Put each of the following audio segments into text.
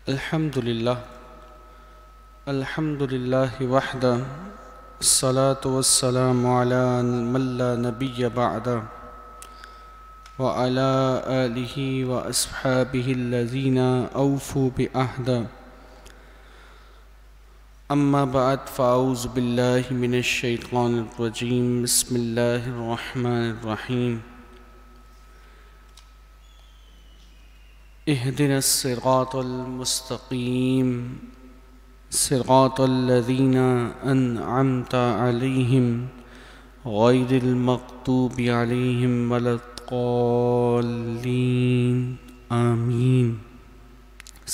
الحمدللہ وحدہ الصلاة والسلام علی من لا نبی بعدہ وعلی آلہ واصحابہ الذین اوفوا بعہدہ اما بعد فاعوذ باللہ من الشیطان الرجیم بسم اللہ الرحمن الرحیم اهدنا الصراط المستقیم صراط الذین انعمت علیہم غیر المغضوب علیہم ولا الضالین آمین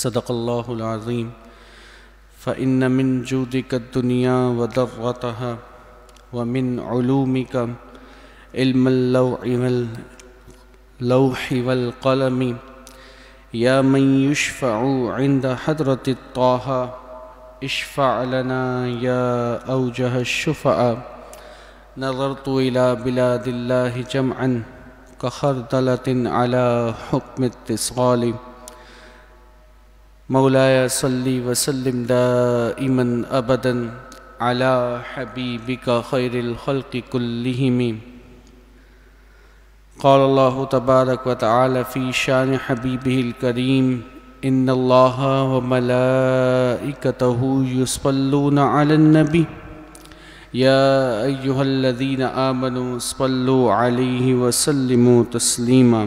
صدق اللہ العظیم فإن من جودك الدنيا وضرتها ومن علومك علم اللوح والقلم يا من يشفع عند حضرة الطه اشفع لنا يا أوجه الشفعاء نظرت إلى بلاد الله جمعا كخردلة على حكم اتصال مولاي صل وسلم دائما أبدا على حبيبك خير الخلق كلهم قال الله تبارك وتعالى في شان حبيبه الكريم إن الله وملائكته يصلون على النبي يا أيها الذين آمنوا صلوا عليه وسلموا تسليما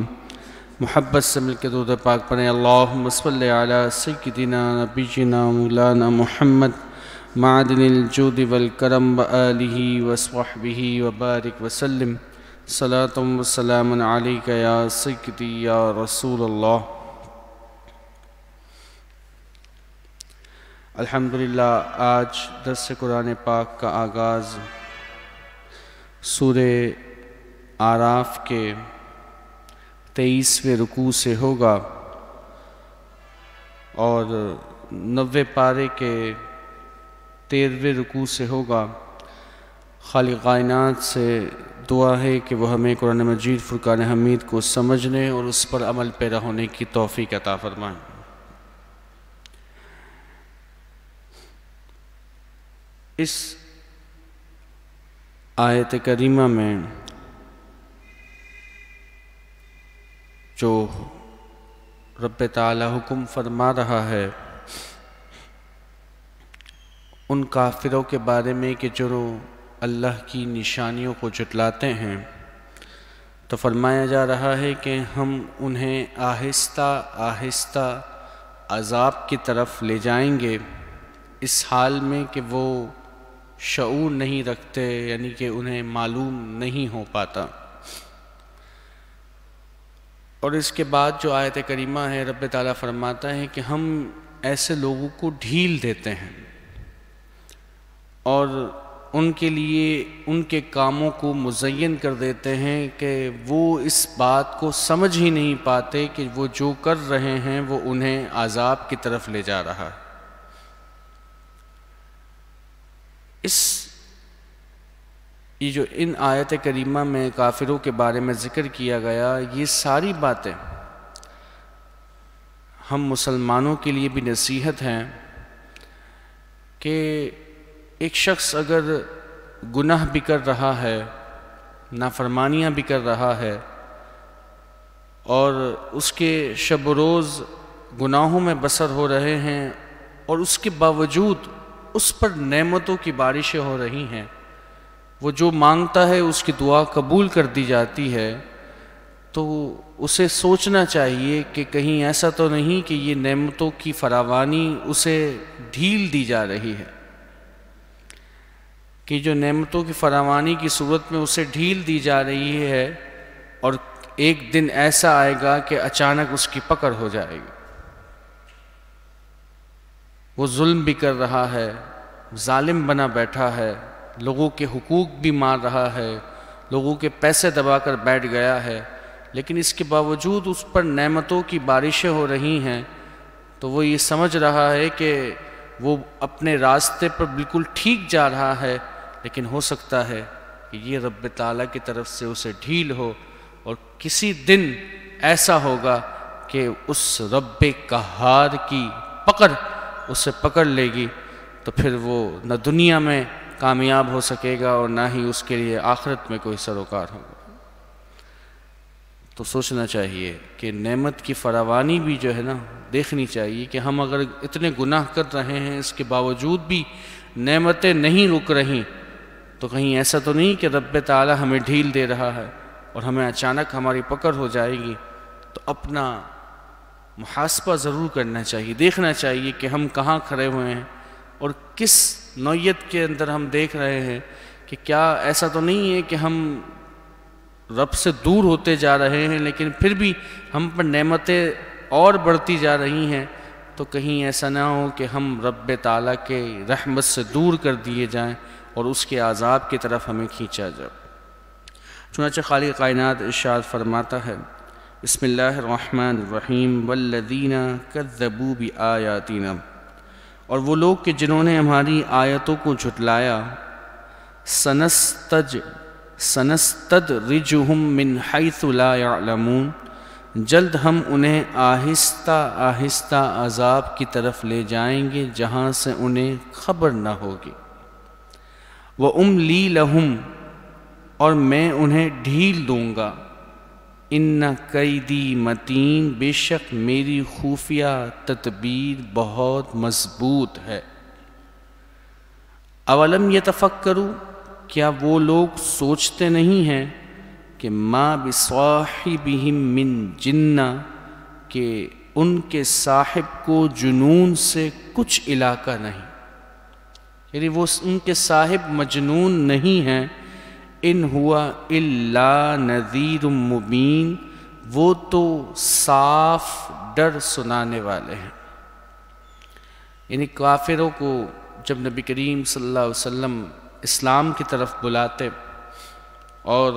محبت سے مل کے درود پاک پڑھیں اللہم صلی علی سیدنا نبینا مولانا محمد معدن الجود والکرم وآلہ وصحبہ وبارک وسلم صلاۃ و سلام علیک یا سیدی یا رسول اللہ۔ الحمدللہ آج درس قرآن پاک کا آغاز سورہ اعراف کے 23ویں رکوع سے ہوگا اور 90 پارے کے 13ویں رکوع سے ہوگا۔ خالق کائنات سے دعا ہے کہ وہ ہمیں قرآن مجید فرقان حمید کو سمجھنے اور اس پر عمل پیرا ہونے کی توفیق عطا فرمائیں۔ اس آیت کریمہ میں جو رب تعالی حکم فرما رہا ہے ان کافروں کے بارے میں کہ جو اللہ کی نشانیوں کو جھٹلاتے ہیں، تو فرمایا جا رہا ہے کہ ہم انہیں آہستہ آہستہ عذاب کی طرف لے جائیں گے، اس حال میں کہ وہ شعور نہیں رکھتے، یعنی کہ انہیں معلوم نہیں ہو پاتا۔ اور اس کے بعد جو آیت کریمہ ہے رب تعالیٰ فرماتا ہے کہ ہم ایسے لوگوں کو ڈھیل دیتے ہیں اور ان کے لیے ان کے کاموں کو مزین کر دیتے ہیں کہ وہ اس بات کو سمجھ ہی نہیں پاتے کہ وہ جو کر رہے ہیں وہ انہیں عذاب کی طرف لے جا رہا ہے۔ یہ جو ان آیت کریمہ میں کافروں کے بارے میں ذکر کیا گیا، یہ ساری باتیں ہم مسلمانوں کے لیے بھی نصیحت ہیں کہ ایک شخص اگر گناہ بھی کر رہا ہے، نافرمانیاں بھی کر رہا ہے اور اس کے شب و روز گناہوں میں بسر ہو رہے ہیں اور اس کے باوجود اس پر نعمتوں کی بارشیں ہو رہی ہیں، وہ جو مانگتا ہے اس کی دعا قبول کر دی جاتی ہے، تو اسے سوچنا چاہیے کہ کہیں ایسا تو نہیں کہ یہ نعمتوں کی فراوانی اسے ڈھیل دی جا رہی ہے، کہ جو نعمتوں کی فراوانی کی صورت میں اسے ڈھیل دی جا رہی ہے اور ایک دن ایسا آئے گا کہ اچانک اس کی پکڑ ہو جائے گی۔ وہ ظلم بھی کر رہا ہے، ظالم بنا بیٹھا ہے، لوگوں کے حقوق بھی مار رہا ہے، لوگوں کے پیسے دبا کر بیٹھ گیا ہے، لیکن اس کے باوجود اس پر نعمتوں کی بارشیں ہو رہی ہیں، تو وہ یہ سمجھ رہا ہے کہ وہ اپنے راستے پر بالکل ٹھیک جا رہا ہے، لیکن ہو سکتا ہے کہ یہ رب تعالیٰ کی طرف سے اسے ڈھیل ہو اور کسی دن ایسا ہوگا کہ اس رب قہار کی پکڑ اسے پکڑ لے گی تو پھر وہ نہ دنیا میں کامیاب ہو سکے گا اور نہ ہی اس کے لیے آخرت میں کوئی سروکار ہوگا۔ تو سوچنا چاہیے کہ نعمت کی فراوانی بھی جو ہے نا دیکھنی چاہیے کہ ہم اگر اتنے گناہ کر رہے ہیں اس کے باوجود بھی نعمتیں نہیں رک رہیں تو کہیں ایسا تو نہیں کہ رب تعالی ہمیں ڈھیل دے رہا ہے اور ہمیں اچانک ہماری پکڑ ہو جائے گی۔ تو اپنا محاسبہ ضرور کرنا چاہیے، دیکھنا چاہیے کہ ہم کہاں کھڑے ہوئے ہیں اور کس نوعیت کے اندر ہم دیکھ رہے ہیں کہ کیا ایسا تو نہیں ہے کہ ہم رب سے دور ہوتے جا رہے ہیں لیکن پھر بھی ہم پر نعمتیں اور بڑھتی جا رہی ہیں، تو کہیں ایسا نہ ہو کہ ہم رب تعالیٰ کے رحمت سے دور کر دیے جائیں اور اس کے عذاب کی طرف ہمیں کھینچا جائے۔ چنانچہ خالق کائنات ارشاد فرماتا ہے، بسم اللہ الرحمن الرحیم، والذین کذبوا بآیاتنا، اور وہ لوگ کہ جنہوں نے ہماری آیتوں کو جھٹلایا، سنستدرجہم من حیث لا یعلمون، جلد ہم انہیں آہستہ آہستہ عذاب کی طرف لے جائیں گے جہاں سے انہیں خبر نہ ہوگی۔ وَأُمْلِي لَهُمْ، اور میں انہیں ڈھیل دوں گا، ان قیدی متین، بے شک میری خفیہ تدبیر بہت مضبوط ہے۔ اولم یتفکروا، کیا وہ لوگ سوچتے نہیں ہیں کہ ما بصاحبہم من جنہ، کہ ان کے صاحب کو جنون سے کچھ علاقہ نہیں، یعنی وہ ان کے صاحب مجنون نہیں ہیں، ان ہوا الا نذیر مبین، وہ تو صاف ڈر سنانے والے ہیں۔ یعنی کافروں کو جب نبی کریم صلی اللہ علیہ وسلم اسلام کی طرف بلاتے اور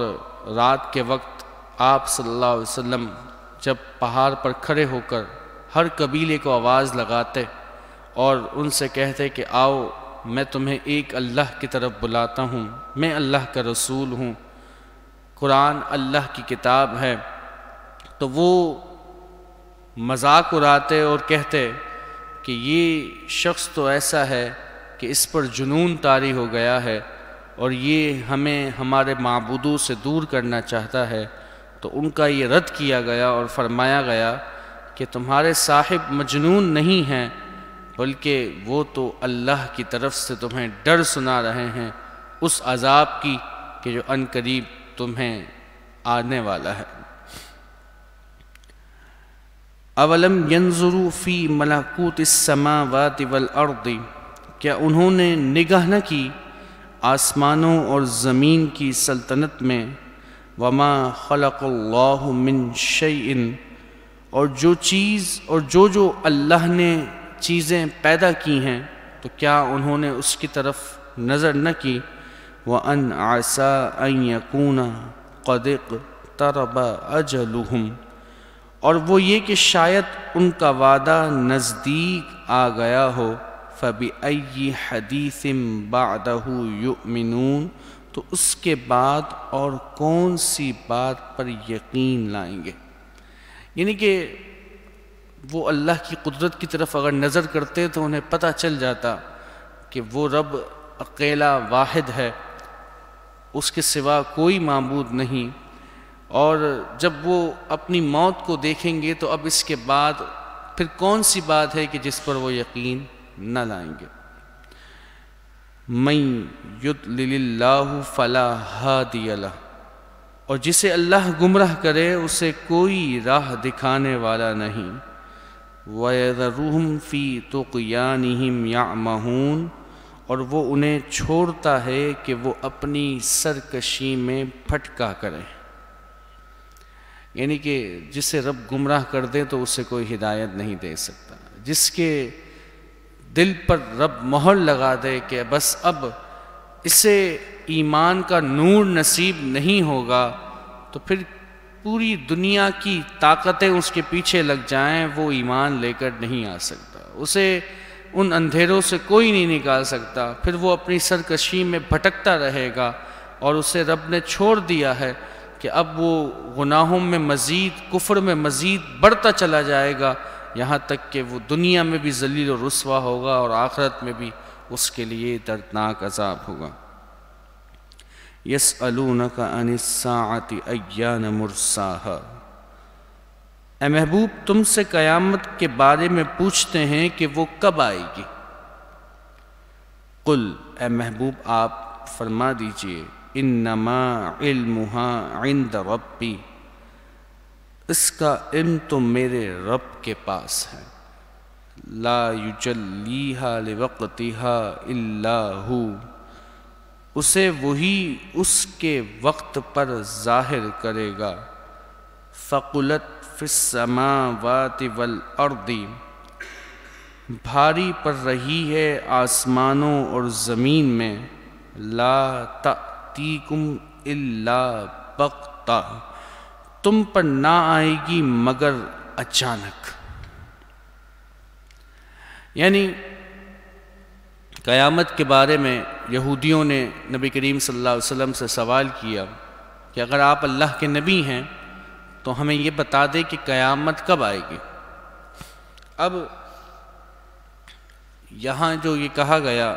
رات کے وقت آپ صلی اللہ علیہ وسلم جب پہاڑ پر کھڑے ہو کر ہر قبیلے کو آواز لگاتے اور ان سے کہتے کہ آؤ میں تمہیں ایک اللہ کی طرف بلاتا ہوں، میں اللہ کا رسول ہوں، قرآن اللہ کی کتاب ہے، تو وہ مذاق اڑاتے اور کہتے کہ یہ شخص تو ایسا ہے کہ اس پر جنون طاری ہو گیا ہے اور یہ ہمیں ہمارے معبودوں سے دور کرنا چاہتا ہے۔ تو ان کا یہ رد کیا گیا اور فرمایا گیا کہ تمہارے صاحب مجنون نہیں ہیں بلکہ وہ تو اللہ کی طرف سے تمہیں ڈر سنا رہے ہیں اس عذاب کی کہ جو عن قریب تمہیں آنے والا ہے۔ اولم ینظروا فی ملکوت السماوات والارض، کیا انہوں نے نگاہ نہ کی آسمانوں اور زمین کی سلطنت میں، وما خلق اللہ من شیء، اور جو چیز اور جو اللہ نے چیزیں پیدا کی ہیں تو کیا انہوں نے اس کی طرف نظر نہ کی، وَأَنْ عَسَىٰ أَنْ يَكُونَ قَدْ اقْتَرَبَ أَجَلُهُمْ، اور وہ یہ کہ شاید ان کا وعدہ نزدیک آ گیا ہو، فَبِأَيِّ حَدِيثٍ بَعْدَهُ يُؤْمِنُونَ، تو اس کے بعد اور کون سی بات پر یقین لائیں گے۔ یعنی کہ وہ اللہ کی قدرت کی طرف اگر نظر کرتے تو انہیں پتہ چل جاتا کہ وہ رب اکیلا واحد ہے، اس کے سوا کوئی معبود نہیں، اور جب وہ اپنی موت کو دیکھیں گے تو اب اس کے بعد پھر کون سی بات ہے کہ جس پر وہ یقین نہ لائیں گے۔ مَن یضلل اللہ فلا ہادی لہ، اور جسے اللہ گمراہ کرے اسے کوئی راہ دکھانے والا نہیں، وَيَذَرُهُمْ فِي طُغْيَانِهِمْ يَعْمَهُونَ، اور وہ انہیں چھوڑتا ہے کہ وہ اپنی سرکشی میں پھٹکا کریں۔ یعنی کہ جسے رب گمراہ کر دے تو اسے کوئی ہدایت نہیں دے سکتا، جس کے دل پر رب مہر لگا دے کہ بس اب اسے ایمان کا نور نصیب نہیں ہوگا تو پھر پوری دنیا کی طاقتیں اس کے پیچھے لگ جائیں وہ ایمان لے کر نہیں آ سکتا، اسے ان اندھیروں سے کوئی نہیں نکال سکتا، پھر وہ اپنی سرکشی میں بھٹکتا رہے گا، اور اسے رب نے چھوڑ دیا ہے کہ اب وہ گناہوں میں مزید، کفر میں مزید بڑھتا چلا جائے گا، یہاں تک کہ وہ دنیا میں بھی ذلیل و رسوا ہوگا اور آخرت میں بھی اس کے لیے دردناک عذاب ہوگا۔ یسألونک عن الساعۃ ایان مرساہا، اے محبوب تم سے قیامت کے بارے میں پوچھتے ہیں کہ وہ کب آئے گی۔ قل، اے محبوب آپ فرما دیجئے، انما علمها عند ربی، اس کا علم تو میرے رب کے پاس ہے۔ لا یجلیہا لوقتہا الا ہو، اسے وہی اس کے وقت پر ظاہر کرے گا۔ ثقلت فی السماوات والارض، بھاری پڑ رہی ہے آسمانوں اور زمین میں۔ لا تأتیکم الا بغتہ، تم پر نہ آئے گی مگر اچانک۔ یعنی قیامت کے بارے میں یہودیوں نے نبی کریم صلی اللہ علیہ وسلم سے سوال کیا کہ اگر آپ اللہ کے نبی ہیں تو ہمیں یہ بتا دیں کہ قیامت کب آئے گی۔ اب یہاں جو یہ کہا گیا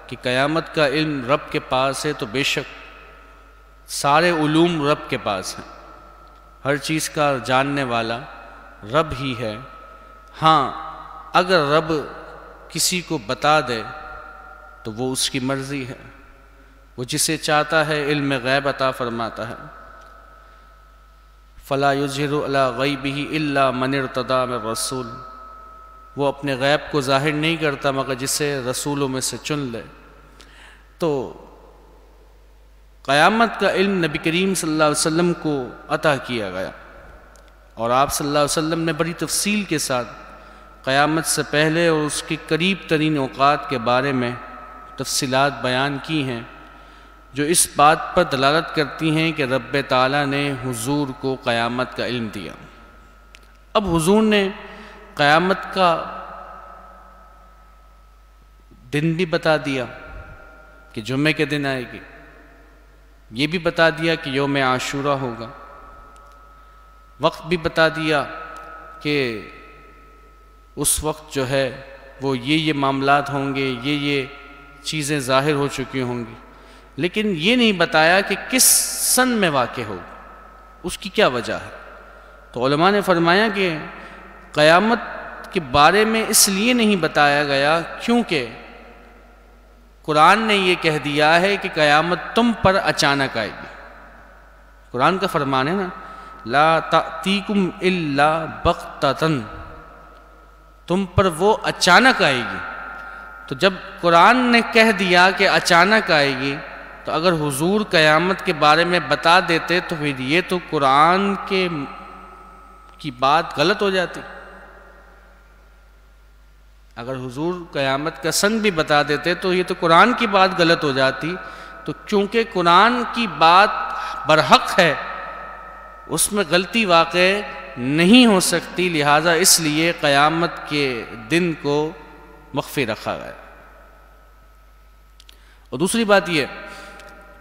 کہ قیامت کا علم رب کے پاس ہے، تو بے شک سارے علوم رب کے پاس ہیں، ہر چیز کا جاننے والا رب ہی ہے۔ ہاں اگر رب کسی کو بتا دے تو وہ اس کی مرضی ہے، وہ جسے چاہتا ہے علم غیب عطا فرماتا ہے۔ فلا یظہر علی غیبہ الا من ارتضی من رسول، وہ اپنے غیب کو ظاہر نہیں کرتا مگر جسے رسولوں میں سے چن لے۔ تو قیامت کا علم نبی کریم صلی اللہ علیہ وسلم کو عطا کیا گیا، اور آپ صلی اللہ علیہ وسلم نے بڑی تفصیل کے ساتھ قیامت سے پہلے اور اس کے قریب ترین اوقات کے بارے میں تفصیلات بیان کی ہیں، جو اس بات پر دلالت کرتی ہیں کہ رب تعالیٰ نے حضور کو قیامت کا علم دیا۔ اب حضور نے قیامت کا دن بھی بتا دیا کہ جمعے کے دن آئے گی، یہ بھی بتا دیا کہ یوم عاشورہ ہوگا، وقت بھی بتا دیا کہ اس وقت جو ہے وہ یہ معاملات ہوں گے، یہ چیزیں ظاہر ہو چکی ہوں گی، لیکن یہ نہیں بتایا کہ کس سن میں واقع ہوگا، اس کی کیا وجہ ہے۔ تو علماء نے فرمایا کہ قیامت کے بارے میں اس لیے نہیں بتایا گیا کیونکہ قرآن نے یہ کہہ دیا ہے کہ قیامت تم پر اچانک آئے گی۔ قرآن کا فرمان ہے نا، لا تأتیکم الا بغتۃ، تم پر وہ اچانک آئے گی۔ تو جب قرآن نے کہہ دیا کہ اچانک آئے گی، تو اگر حضور قیامت کے بارے میں بتا دیتے تو پھر یہ تو قرآن کی بات غلط ہو جاتی۔ اگر حضور قیامت کا سن بھی بتا دیتے تو یہ تو قرآن کی بات غلط ہو جاتی۔ تو کیونکہ قرآن کی بات برحق ہے، اس میں غلطی واقع نہیں ہو سکتی، لہٰذا اس لیے قیامت کے دن کو مخفی رکھا گیا۔ اور دوسری بات یہ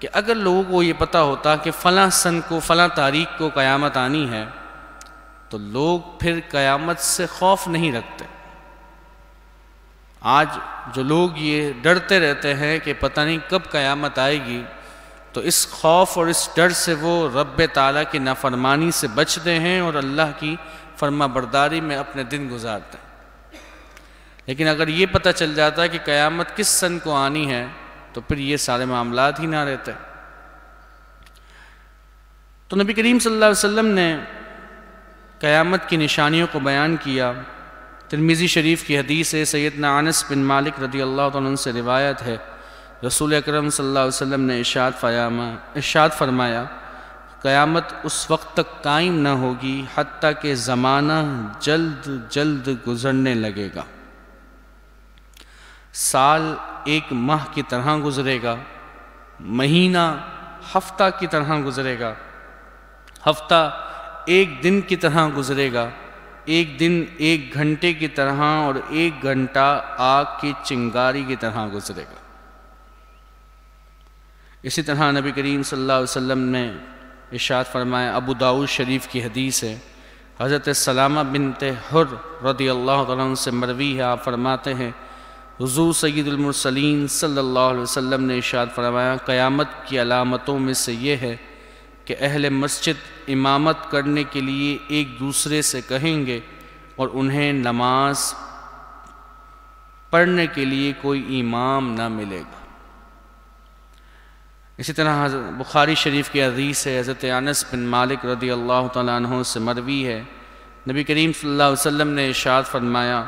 کہ اگر لوگوں کو یہ پتہ ہوتا کہ فلاں سن کو فلاں تاریخ کو قیامت آنی ہے، تو لوگ پھر قیامت سے خوف نہیں رکھتے۔ آج جو لوگ یہ ڈرتے رہتے ہیں کہ پتہ نہیں کب قیامت آئے گی، تو اس خوف اور اس ڈر سے وہ رب تعالیٰ کی نافرمانی سے بچتے ہیں اور اللہ کی فرما برداری میں اپنے دن گزارتے ہیں۔ لیکن اگر یہ پتہ چل جاتا ہے کہ قیامت کس سن کو آنی ہے، تو پھر یہ سارے معاملات ہی نہ رہتے۔ تو نبی کریم صلی اللہ علیہ وسلم نے قیامت کی نشانیوں کو بیان کیا۔ ترمذی شریف کی حدیث ہے، سیدنا انس بن مالک رضی اللہ عنہ سے روایت ہے، رسول اکرم صلی اللہ علیہ وسلم نے ارشاد فرمایا، قیامت اس وقت تک قائم نہ ہوگی حتیٰ کہ زمانہ جلد جلد گزرنے لگے گا۔ سال ایک ماہ کی طرح گزرے گا، مہینہ ہفتہ کی طرح گزرے گا، ہفتہ ایک دن کی طرح گزرے گا، ایک دن ایک گھنٹے کی طرح، اور ایک گھنٹہ آگ کی چنگاری کی طرح گزرے گا۔ اسی طرح نبی کریم صلی اللہ علیہ وسلم نے ارشاد فرمایا، ابو داؤد شریف کی حدیث ہے، حضرت سلامہ بنت حر رضی اللہ تعالیٰ عنہ سے مروی ہے، آپ فرماتے ہیں حضور سید المرسلین صلی اللہ علیہ وسلم نے ارشاد فرمایا قیامت کی علامتوں میں سے یہ ہے کہ اہل مسجد امامت کرنے کے لیے ایک دوسرے سے کہیں گے اور انہیں نماز پڑھنے کے لیے کوئی امام نہ ملے گا۔ اسی طرح بخاری شریف کی حدیث ہے، حضرت انس بن مالک رضی اللہ تعالیٰ عنہ سے مروی ہے، نبی کریم صلی اللہ علیہ وسلم نے ارشاد فرمایا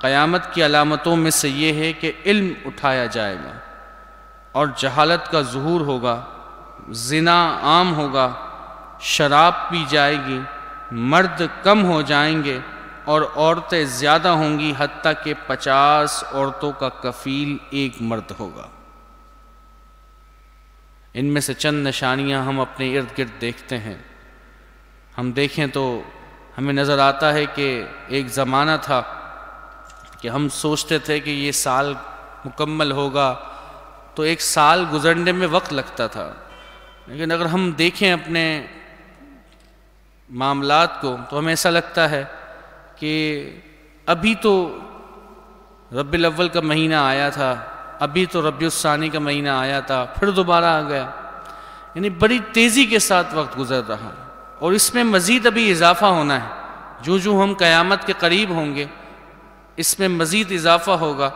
قیامت کی علامتوں میں سے یہ ہے کہ علم اٹھایا جائے گا اور جہالت کا ظہور ہوگا، زنا عام ہوگا، شراب پی جائے گی، مرد کم ہو جائیں گے اور عورتیں زیادہ ہوں گی، حتیٰ کہ 50 عورتوں کا کفیل ایک مرد ہوگا۔ ان میں سے چند نشانیاں ہم اپنے ارد گرد دیکھتے ہیں۔ ہم دیکھیں تو ہمیں نظر آتا ہے کہ ایک زمانہ تھا کہ ہم سوچتے تھے کہ یہ سال مکمل ہوگا تو ایک سال گزرنے میں وقت لگتا تھا، لیکن اگر ہم دیکھیں اپنے معاملات کو تو ہمیں ایسا لگتا ہے کہ ابھی تو ربیع الاول کا مہینہ آیا تھا، ابھی تو ربیع الثانی کا مہینہ آیا تھا، پھر دوبارہ آ گیا، یعنی بڑی تیزی کے ساتھ وقت گزر رہا ہے، اور اس میں مزید ابھی اضافہ ہونا ہے۔ جو جو ہم قیامت کے قریب ہوں گے اس میں مزید اضافہ ہوگا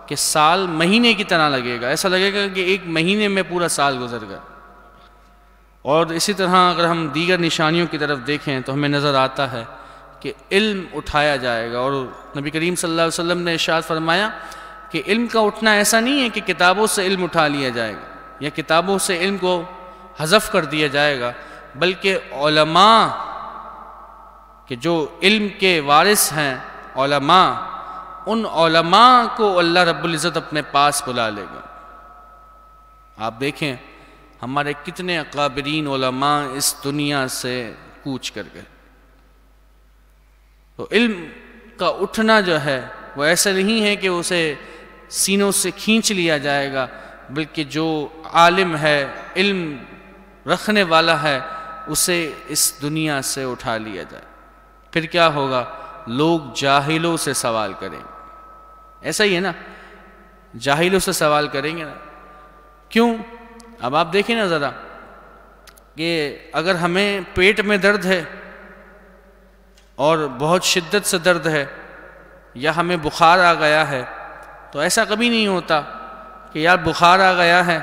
کہ سال مہینے کی طرح لگے گا، ایسا لگے گا کہ ایک مہینے میں پورا سال گزر گیا۔ اور اسی طرح اگر ہم دیگر نشانیوں کی طرف دیکھیں تو ہمیں نظر آتا ہے کہ علم اٹھایا جائے گا، اور نبی کریم صلی اللہ علیہ وسلم نے ارشاد فرمایا کہ علم کا اٹھنا ایسا نہیں ہے کہ کتابوں سے علم اٹھا لیا جائے گا یا کتابوں سے علم کو حذف کر دیا جائے گا، بلکہ علماء کہ جو علم کے وارث ہیں، علماء، ان علماء کو اللہ رب العزت اپنے پاس بلا لے گا۔ آپ دیکھیں ہمارے کتنے اکابرین علماء اس دنیا سے کوچ کر گئے۔ تو علم کا اٹھنا جو ہے وہ ایسا نہیں ہے کہ اسے سینوں سے کھینچ لیا جائے گا، بلکہ جو عالم ہے، علم رکھنے والا ہے، اسے اس دنیا سے اٹھا لیا جائے۔ پھر کیا ہوگا؟ لوگ جاہلوں سے سوال کریں گے، ایسا ہی ہے نا، جاہلوں سے سوال کریں گے نا۔ کیوں؟ اب آپ دیکھیں نا ذرا کہ اگر ہمیں پیٹ میں درد ہے اور بہت شدت سے درد ہے، یا ہمیں بخار آ گیا ہے، تو ایسا کبھی نہیں ہوتا کہ یار بخار آ گیا ہے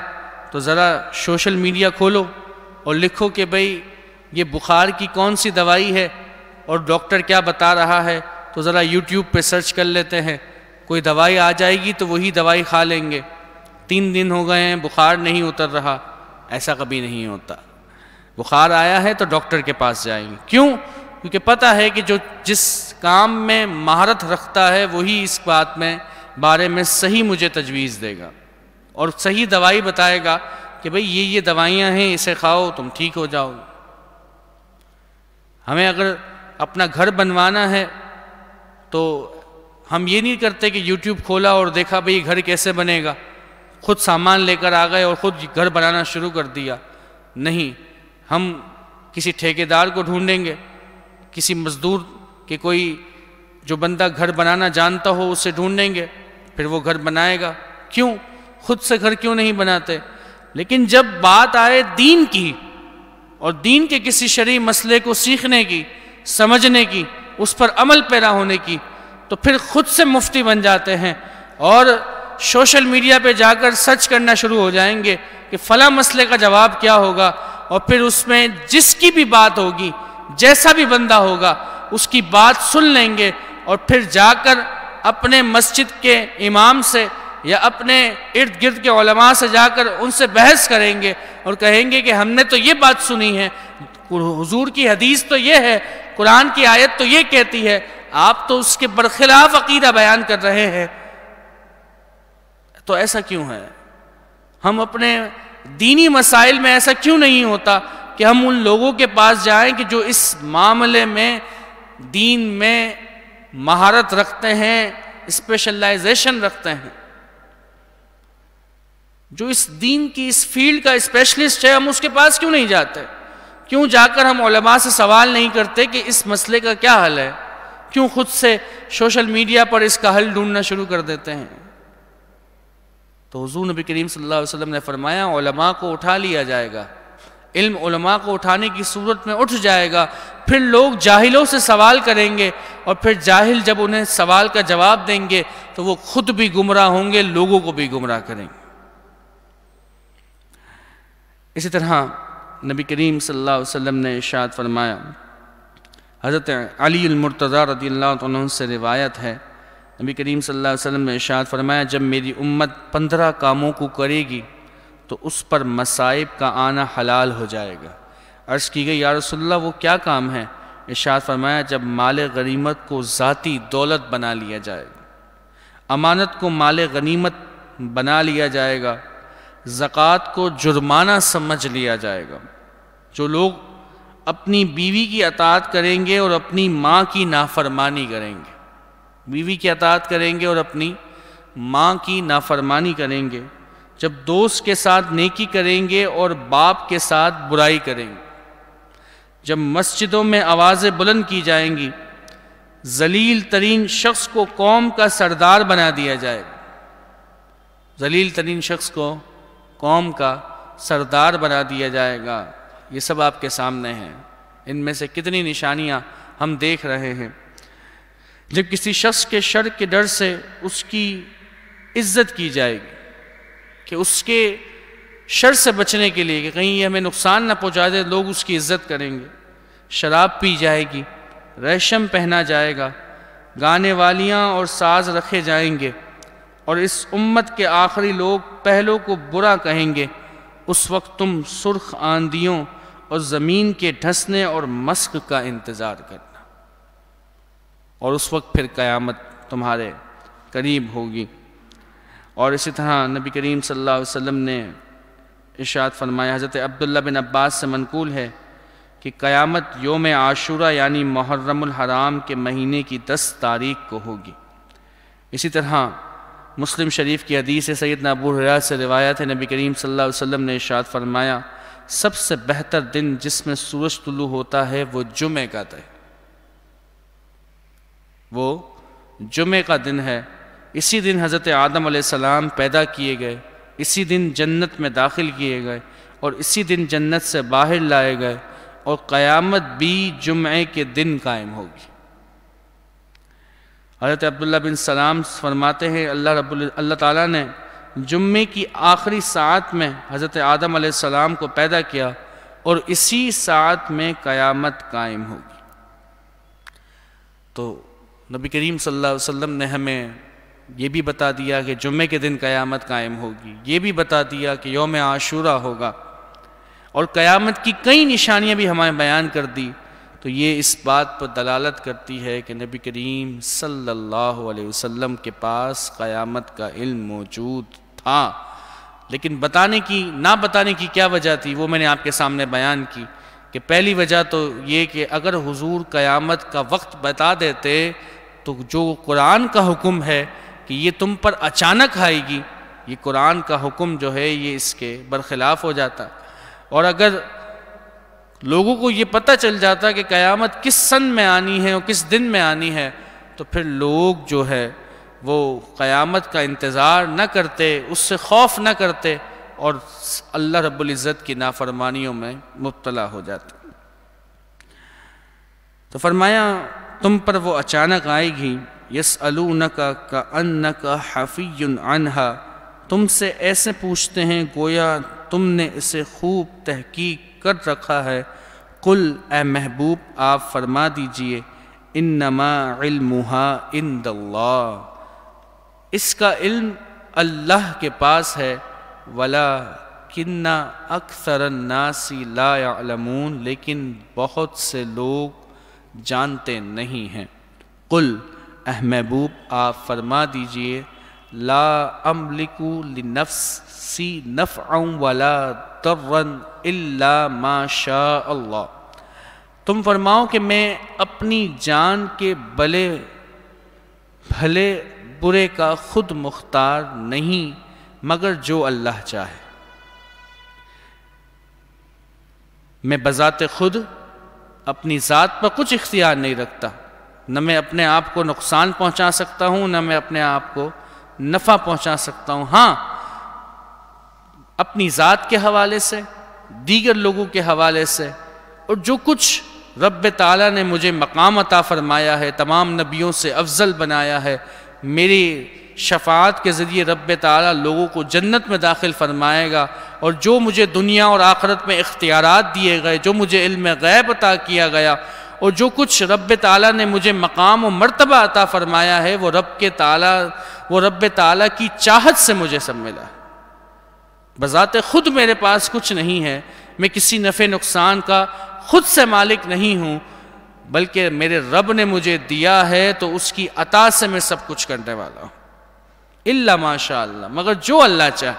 تو ذرا سوشل میڈیا کھولو اور لکھو کہ بھئی یہ بخار کی کون سی دوائی ہے اور ڈاکٹر کیا بتا رہا ہے، تو ذرا یوٹیوب پہ سرچ کر لیتے ہیں، کوئی دوائی آ جائے گی تو وہی دوائی کھا لیں گے۔ 3 دن ہو گئے ہیں بخار نہیں اتر رہا، ایسا کبھی نہیں ہوتا۔ بخار آیا ہے تو ڈاکٹر کے پاس جائیں گے۔ کیوں؟ کیونکہ پتہ ہے کہ جس کام میں مہارت رکھتا ہے وہی اس بارے میں صحیح مجھے تجویز دے گا اور صحیح دوائی بتائے گا کہ بھئی یہ دوائیاں ہیں، اسے کھاؤ تم ٹھیک ہو جاؤ۔ ہمیں اگر اپنا گھر بنوانا ہے تو ہم یہ نہیں کرتے کہ یوٹیوب کھولا اور دیکھا بھئی گھر کیسے بنے گا، خود سامان لے کر آ گئے اور خود گھر بنانا شروع کر دیا۔ نہیں، ہم کسی ٹھیکیدار کو ڈھونڈیں گے، کسی مزدور کہ کوئی جو بندہ گھر بنانا جانتا ہو اسے ڈھونڈیں گے، پھر وہ گھر بنائے گا۔ کیوں؟ خود سے گھر کیوں نہیں بناتے؟ لیکن جب بات آئے دین کی اور دین کے کسی شرعی مسئلے کو سیکھنے کی، سمجھنے کی، اس پر عمل پیرا ہونے کی، تو پھر خود سے مفتی بن جاتے ہیں اور سوشل میڈیا پہ جا کر سرچ کرنا شروع ہو جائیں گے کہ فلاں مسئلے کا جواب کیا ہوگا، اور پھر اس میں جس کی بھی بات ہوگی، جیسا بھی بندہ ہوگا، اس کی بات سن لیں گے اور پھر جا کر اپنے مسجد کے امام سے یا اپنے ارد گرد کے علماء سے جا کر ان سے بحث کریں گے اور کہیں گے کہ ہم نے تو یہ بات سنی ہے، حضور کی حدیث تو یہ ہے، قرآن کی آیت تو یہ کہتی ہے، آپ تو اس کے برخلاف عقیدہ بیان کر رہے ہیں۔ تو ایسا کیوں ہے؟ ہم اپنے دینی مسائل میں ایسا کیوں نہیں ہوتا کہ ہم ان لوگوں کے پاس جائیں کہ جو اس معاملے میں دین میں مہارت رکھتے ہیں، اسپیشلائزیشن رکھتے ہیں، جو اس دین کی اس فیلڈ کا اسپیشلسٹ ہے، ہم اس کے پاس کیوں نہیں جاتے؟ کیوں جا کر ہم علماء سے سوال نہیں کرتے کہ اس مسئلے کا کیا حل ہے؟ کیوں خود سے سوشل میڈیا پر اس کا حل ڈھونڈنا شروع کر دیتے ہیں؟ تو حضور نبی کریم صلی اللہ علیہ وسلم نے فرمایا علماء کو اٹھا لیا جائے گا، علم علماء کو اٹھانے کی صورت میں اٹھ جائے گا، پھر لوگ جاہلوں سے سوال کریں گے، اور پھر جاہل جب انہیں سوال کا جواب دیں گے تو وہ خود بھی گمراہ ہوں گے، لوگوں کو بھی گمراہ کریں گے۔ اسی طرح نبی کریم صلی اللہ علیہ وسلم نے ارشاد فرمایا، حضرت علی المرتضی رضی اللہ عنہ سے روایت ہے، نبی کریم صلی اللہ علیہ وسلم نے ارشاد فرمایا جب میری امت 15 کاموں کو کرے گی تو اس پر مصائب کا آنا حلال ہو جائے گا۔ عرض کی گئی یا رسول اللہ وہ کیا کام ہے؟ ارشاد فرمایا جب مال غنیمت کو ذاتی دولت بنا لیا جائے گا، امانت کو مال غنیمت بنا لیا جائے گا، زکوٰۃ کو جرمانہ سمجھ لیا جائے گا۔ جو لوگ اپنی بیوی کی اطاعت کریں گے اور اپنی ماں کی نافرمانی کریں گے، بیوی کی اطاعت کریں گے اور اپنی ماں کی نافرمانی کریں گے، جب دوست کے ساتھ نیکی کریں گے اور باپ کے ساتھ برائی کریں گے، جب مسجدوں میں آوازیں بلند کی جائیں گی، ذلیل ترین شخص کو قوم کا سردار بنا دیا جائے گا، ذلیل ترین شخص کو قوم کا سردار بنا دیا جائے گا۔ یہ سب آپ کے سامنے ہیں، ان میں سے کتنی نشانیاں ہم دیکھ رہے ہیں۔ جب کسی شخص کے شر کے ڈر سے اس کی عزت کی جائے گی کہ اس کے شر سے بچنے کے لیے کہ کہیں یہ ہمیں نقصان نہ پہنچا دے، لوگ اس کی عزت کریں گے۔ شراب پی جائے گی، ریشم پہنا جائے گا، گانے والیاں اور ساز رکھے جائیں گے، اور اس امت کے آخری لوگ پہلوں کو برا کہیں گے۔ اس وقت تم سرخ آندھیوں اور زمین کے ڈھسنے اور مسک کا انتظار کرنا، اور اس وقت پھر قیامت تمہارے قریب ہوگی۔ اور اسی طرح نبی کریم صلی اللہ علیہ وسلم نے ارشاد فرمایا، حضرت عبداللہ بن عباس سے منقول ہے کہ قیامت یوم عاشورہ یعنی محرم الحرام کے مہینے کی 10 تاریخ کو ہوگی۔ اسی طرح مسلم شریف کی حدیث سیدنا ابو ہریرہ سے روایت ہے، نبی کریم صلی اللہ علیہ وسلم نے ارشاد فرمایا سب سے بہتر دن جس میں سورج طلوع ہوتا ہے وہ جمعہ کا دن، وہ جمعہ کا دن ہے۔ اسی دن حضرت آدم علیہ السلام پیدا کیے گئے، اسی دن جنت میں داخل کیے گئے، اور اسی دن جنت سے باہر لائے گئے، اور قیامت بھی جمعے کے دن قائم ہوگی۔ حضرت عبداللہ بن سلام فرماتے ہیں اللہ تعالیٰ نے جمعے کی آخری ساعت میں حضرت آدم علیہ السلام کو پیدا کیا، اور اسی ساعت میں قیامت قائم ہوگی۔ تو نبی کریم صلی اللہ علیہ وسلم نے ہمیں یہ بھی بتا دیا کہ جمعے کے دن قیامت قائم ہوگی، یہ بھی بتا دیا کہ یوم عاشورہ ہوگا، اور قیامت کی کئی نشانیاں بھی ہمیں بیان کر دی۔ تو یہ اس بات پر دلالت کرتی ہے کہ نبی کریم صلی اللہ علیہ وسلم کے پاس قیامت کا علم موجود تھا، لیکن نہ بتانے کی کیا وجہ تھی وہ میں نے آپ کے سامنے بیان کی، کہ پہلی وجہ تو یہ کہ اگر حضور قیامت کا وقت بتا دیتے تو جو قرآن کا حکم ہے کہ یہ تم پر اچانک آئے گی، یہ قرآن کا حکم جو ہے یہ اس کے برخلاف ہو جاتا، اور اگر لوگوں کو یہ پتہ چل جاتا کہ قیامت کس سن میں آنی ہے اور کس دن میں آنی ہے، تو پھر لوگ جو ہے وہ قیامت کا انتظار نہ کرتے، اس سے خوف نہ کرتے، اور اللہ رب العزت کی نافرمانیوں میں مبتلا ہو جاتے۔ تو فرمایا تم پر وہ اچانک آئے گی، یسألونک کأنک حفی عنہا، تم سے ایسے پوچھتے ہیں گویا تم نے اسے خوب تحقیق کر رکھا ہے۔ قل اے محبوب آپ فرما دیجئے انما علمها عند اللہ، اس کا علم اللہ کے پاس ہے، ولکن اکثر الناس لا یعلمون، لیکن بہت سے لوگ جانتے نہیں ہیں۔ قل اے محبوب آپ فرما دیجئے لا املک لنفسی نفعا ولا ضرا الا ما شاء اللہ، تم فرماؤ کہ میں اپنی جان کے بھلے برے کا خود مختار نہیں مگر جو اللہ چاہے، میں بذات خود اپنی ذات پر کچھ اختیار نہیں رکھتا، نہ میں اپنے آپ کو نقصان پہنچا سکتا ہوں، نہ میں اپنے آپ کو نفع پہنچا سکتا ہوں۔ ہاں، اپنی ذات کے حوالے سے، دیگر لوگوں کے حوالے سے، اور جو کچھ رب تعالیٰ نے مجھے مقام عطا فرمایا ہے، تمام نبیوں سے افضل بنایا ہے، میری شفاعت کے ذریعے رب تعالیٰ لوگوں کو جنت میں داخل فرمائے گا، اور جو مجھے دنیا اور آخرت میں اختیارات دیے گئے، جو مجھے علم غیب عطا کیا گیا، اور جو کچھ رب تعالیٰ نے مجھے مقام و مرتبہ عطا فرمایا ہے، وہ رب تعالیٰ کی چاہت سے مجھے سب ملا ہے۔ بذات خود میرے پاس کچھ نہیں ہے، میں کسی نفع نقصان کا خود سے مالک نہیں ہوں، بلکہ میرے رب نے مجھے دیا ہے تو اس کی عطا سے میں سب کچھ کرنے والا ہوں۔ الا ماشاء اللہ، مگر جو اللہ چاہے،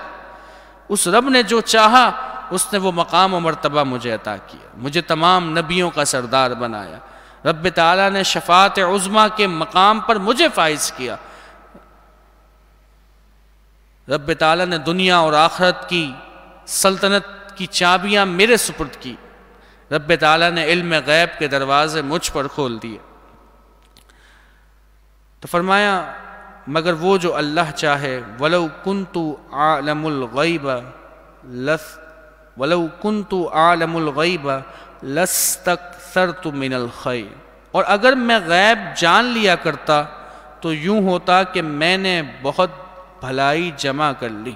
اس رب نے جو چاہا اس نے وہ مقام و مرتبہ مجھے عطا کیا، مجھے تمام نبیوں کا سردار بنایا۔ رب تعالیٰ نے شفاعت عظمیٰ کے مقام پر مجھے فائز کیا۔ رب تعالیٰ نے دنیا اور آخرت کی سلطنت کی چابیاں میرے سپرد کی۔ رب تعالیٰ نے علم غیب کے دروازے مجھ پر کھول دیے۔ تو فرمایا مگر وہ جو اللہ چاہے، وَلَوْ كُنْتُ أَعْلَمُ الْغَيْبَ لَاسْتَكْثَرْتُ مِنَ الْخَيْرِ، اور اگر میں غیب جان لیا کرتا تو یوں ہوتا کہ میں نے بہت بھلائی جمع کر لی۔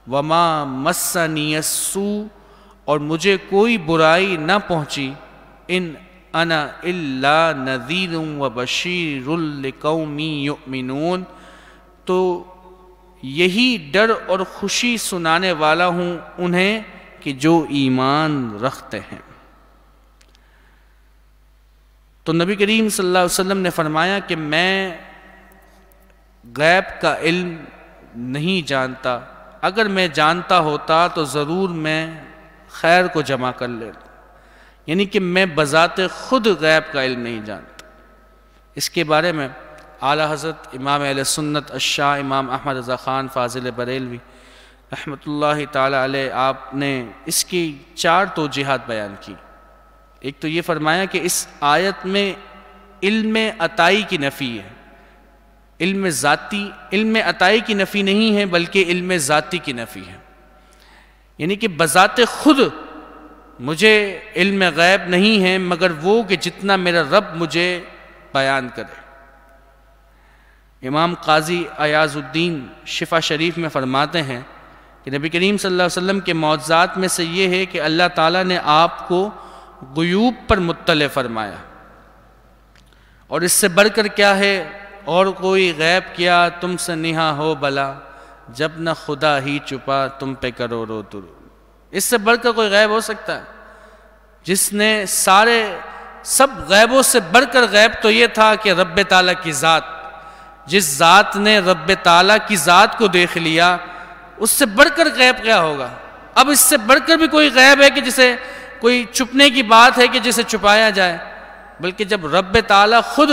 وَمَا مَسَّنِيَ السُّوءُ، اور مجھے کوئی برائی نہ پہنچی، ان انا الا نذیر وبشیر لقوم یؤمنون، تو یہی ڈر اور خوشی سنانے والا ہوں انہیں کہ جو ایمان رکھتے ہیں۔ تو نبی کریم صلی اللہ علیہ وسلم نے فرمایا کہ میں غیب کا علم نہیں جانتا، اگر میں جانتا ہوتا تو ضرور میں خیر کو جمع کر لیتا، یعنی کہ میں بذات خود غیب کا علم نہیں جانتا۔ اس کے بارے میں اعلیٰ حضرت امام اہل سنت الشاہ امام احمد رضا خان فاضل بریلوی رحمۃ اللہ تعالی علیہ، آپ نے اس کی 4 توجیحات بیان کی۔ ایک تو یہ فرمایا کہ اس آیت میں علم عطائی کی نفی ہے، علم عطائی کی نفی نہیں ہے بلکہ علم ذاتی کی نفی ہے، یعنی کہ بذات خود مجھے علم غیب نہیں ہے مگر وہ کہ جتنا میرا رب مجھے بیان کرے۔ امام قاضی ایاز الدین شفا شریف میں فرماتے ہیں کہ نبی کریم صلی اللہ علیہ وسلم کے معجزات میں سے یہ ہے کہ اللہ تعالیٰ نے آپ کو غیوب پر مطلع فرمایا، اور اس سے بڑھ کر کیا ہے، اور کوئی غیب کیا تم سے نہا ہو بلا، جب نہ خدا ہی چھپا تم پہ کرو رو درود۔ اس سے بڑھ کر کوئی غیب ہو سکتا ہے؟ جس نے سب غیبوں سے بڑھ کر غیب تو یہ تھا کہ رب تعالیٰ کی ذات، جس ذات نے رب تعالیٰ کی ذات کو دیکھ لیا، اس سے بڑھ کر غیب کیا ہوگا؟ اب اس سے بڑھ کر بھی کوئی غیب ہے کہ جسے کوئی چھپنے کی بات ہے کہ جسے چھپایا جائے؟ بلکہ جب رب تعالیٰ خود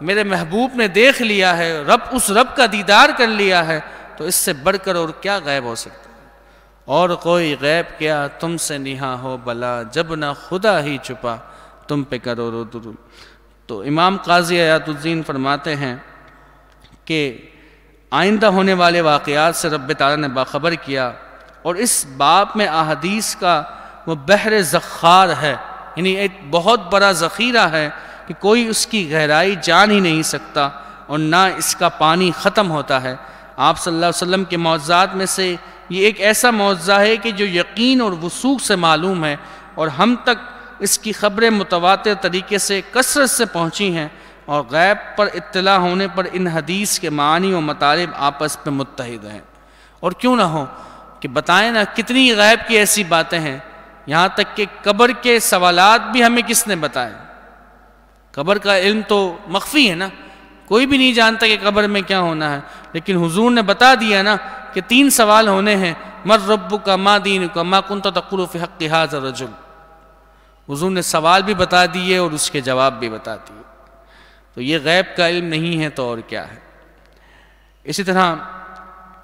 میرے محبوب نے دیکھ لیا ہے، اس رب کا دیدار کر لیا ہے، تو اس سے بڑھ کر اور کیا غیب ہو سکتا ہے؟ اور کوئی غیب کیا تم سے نہا ہو بلا، جب نہ خدا ہی چھپا تم پہ کرو رو درود۔ تو امام قاضی ایاز الدین فرماتے ہیں کہ آئندہ ہونے والے واقعات سے رب تعالیٰ نے باخبر کیا، اور اس باب میں احادیث کا وہ بحر زخار ہے، یعنی ایک بہت بڑا ذخیرہ ہے کہ کوئی اس کی گہرائی جان ہی نہیں سکتا، اور نہ اس کا پانی ختم ہوتا ہے۔ آپ صلی اللہ علیہ وسلم کے معجزات میں سے یہ ایک ایسا معجزہ ہے کہ جو یقین اور وثوق سے معلوم ہے، اور ہم تک اس کی خبریں متواتر طریقے سے کثرت سے پہنچی ہیں، اور غیب پر اطلاع ہونے پر ان حدیث کے معنی و مطالب آپس میں متحد ہیں۔ اور کیوں نہ ہو کہ بتائیں نا کتنی غیب کی ایسی باتیں ہیں، یہاں تک کہ قبر کے سوالات بھی ہمیں کس نے بتائے؟ قبر کا علم تو مخفی ہے نا، کوئی بھی نہیں جانتا کہ قبر میں کیا ہونا ہے، لیکن حضور نے بتا دیا نا کہ 3 سوال ہونے ہیں، من ربک ما دینک ما کنت تقول فی حق ھذا الرجل۔ حضور نے سوال بھی بتا دیے اور اس کے جواب بھی بتا دیے۔ تو یہ غیب کا علم نہیں ہے تو اور کیا ہے؟ اسی طرح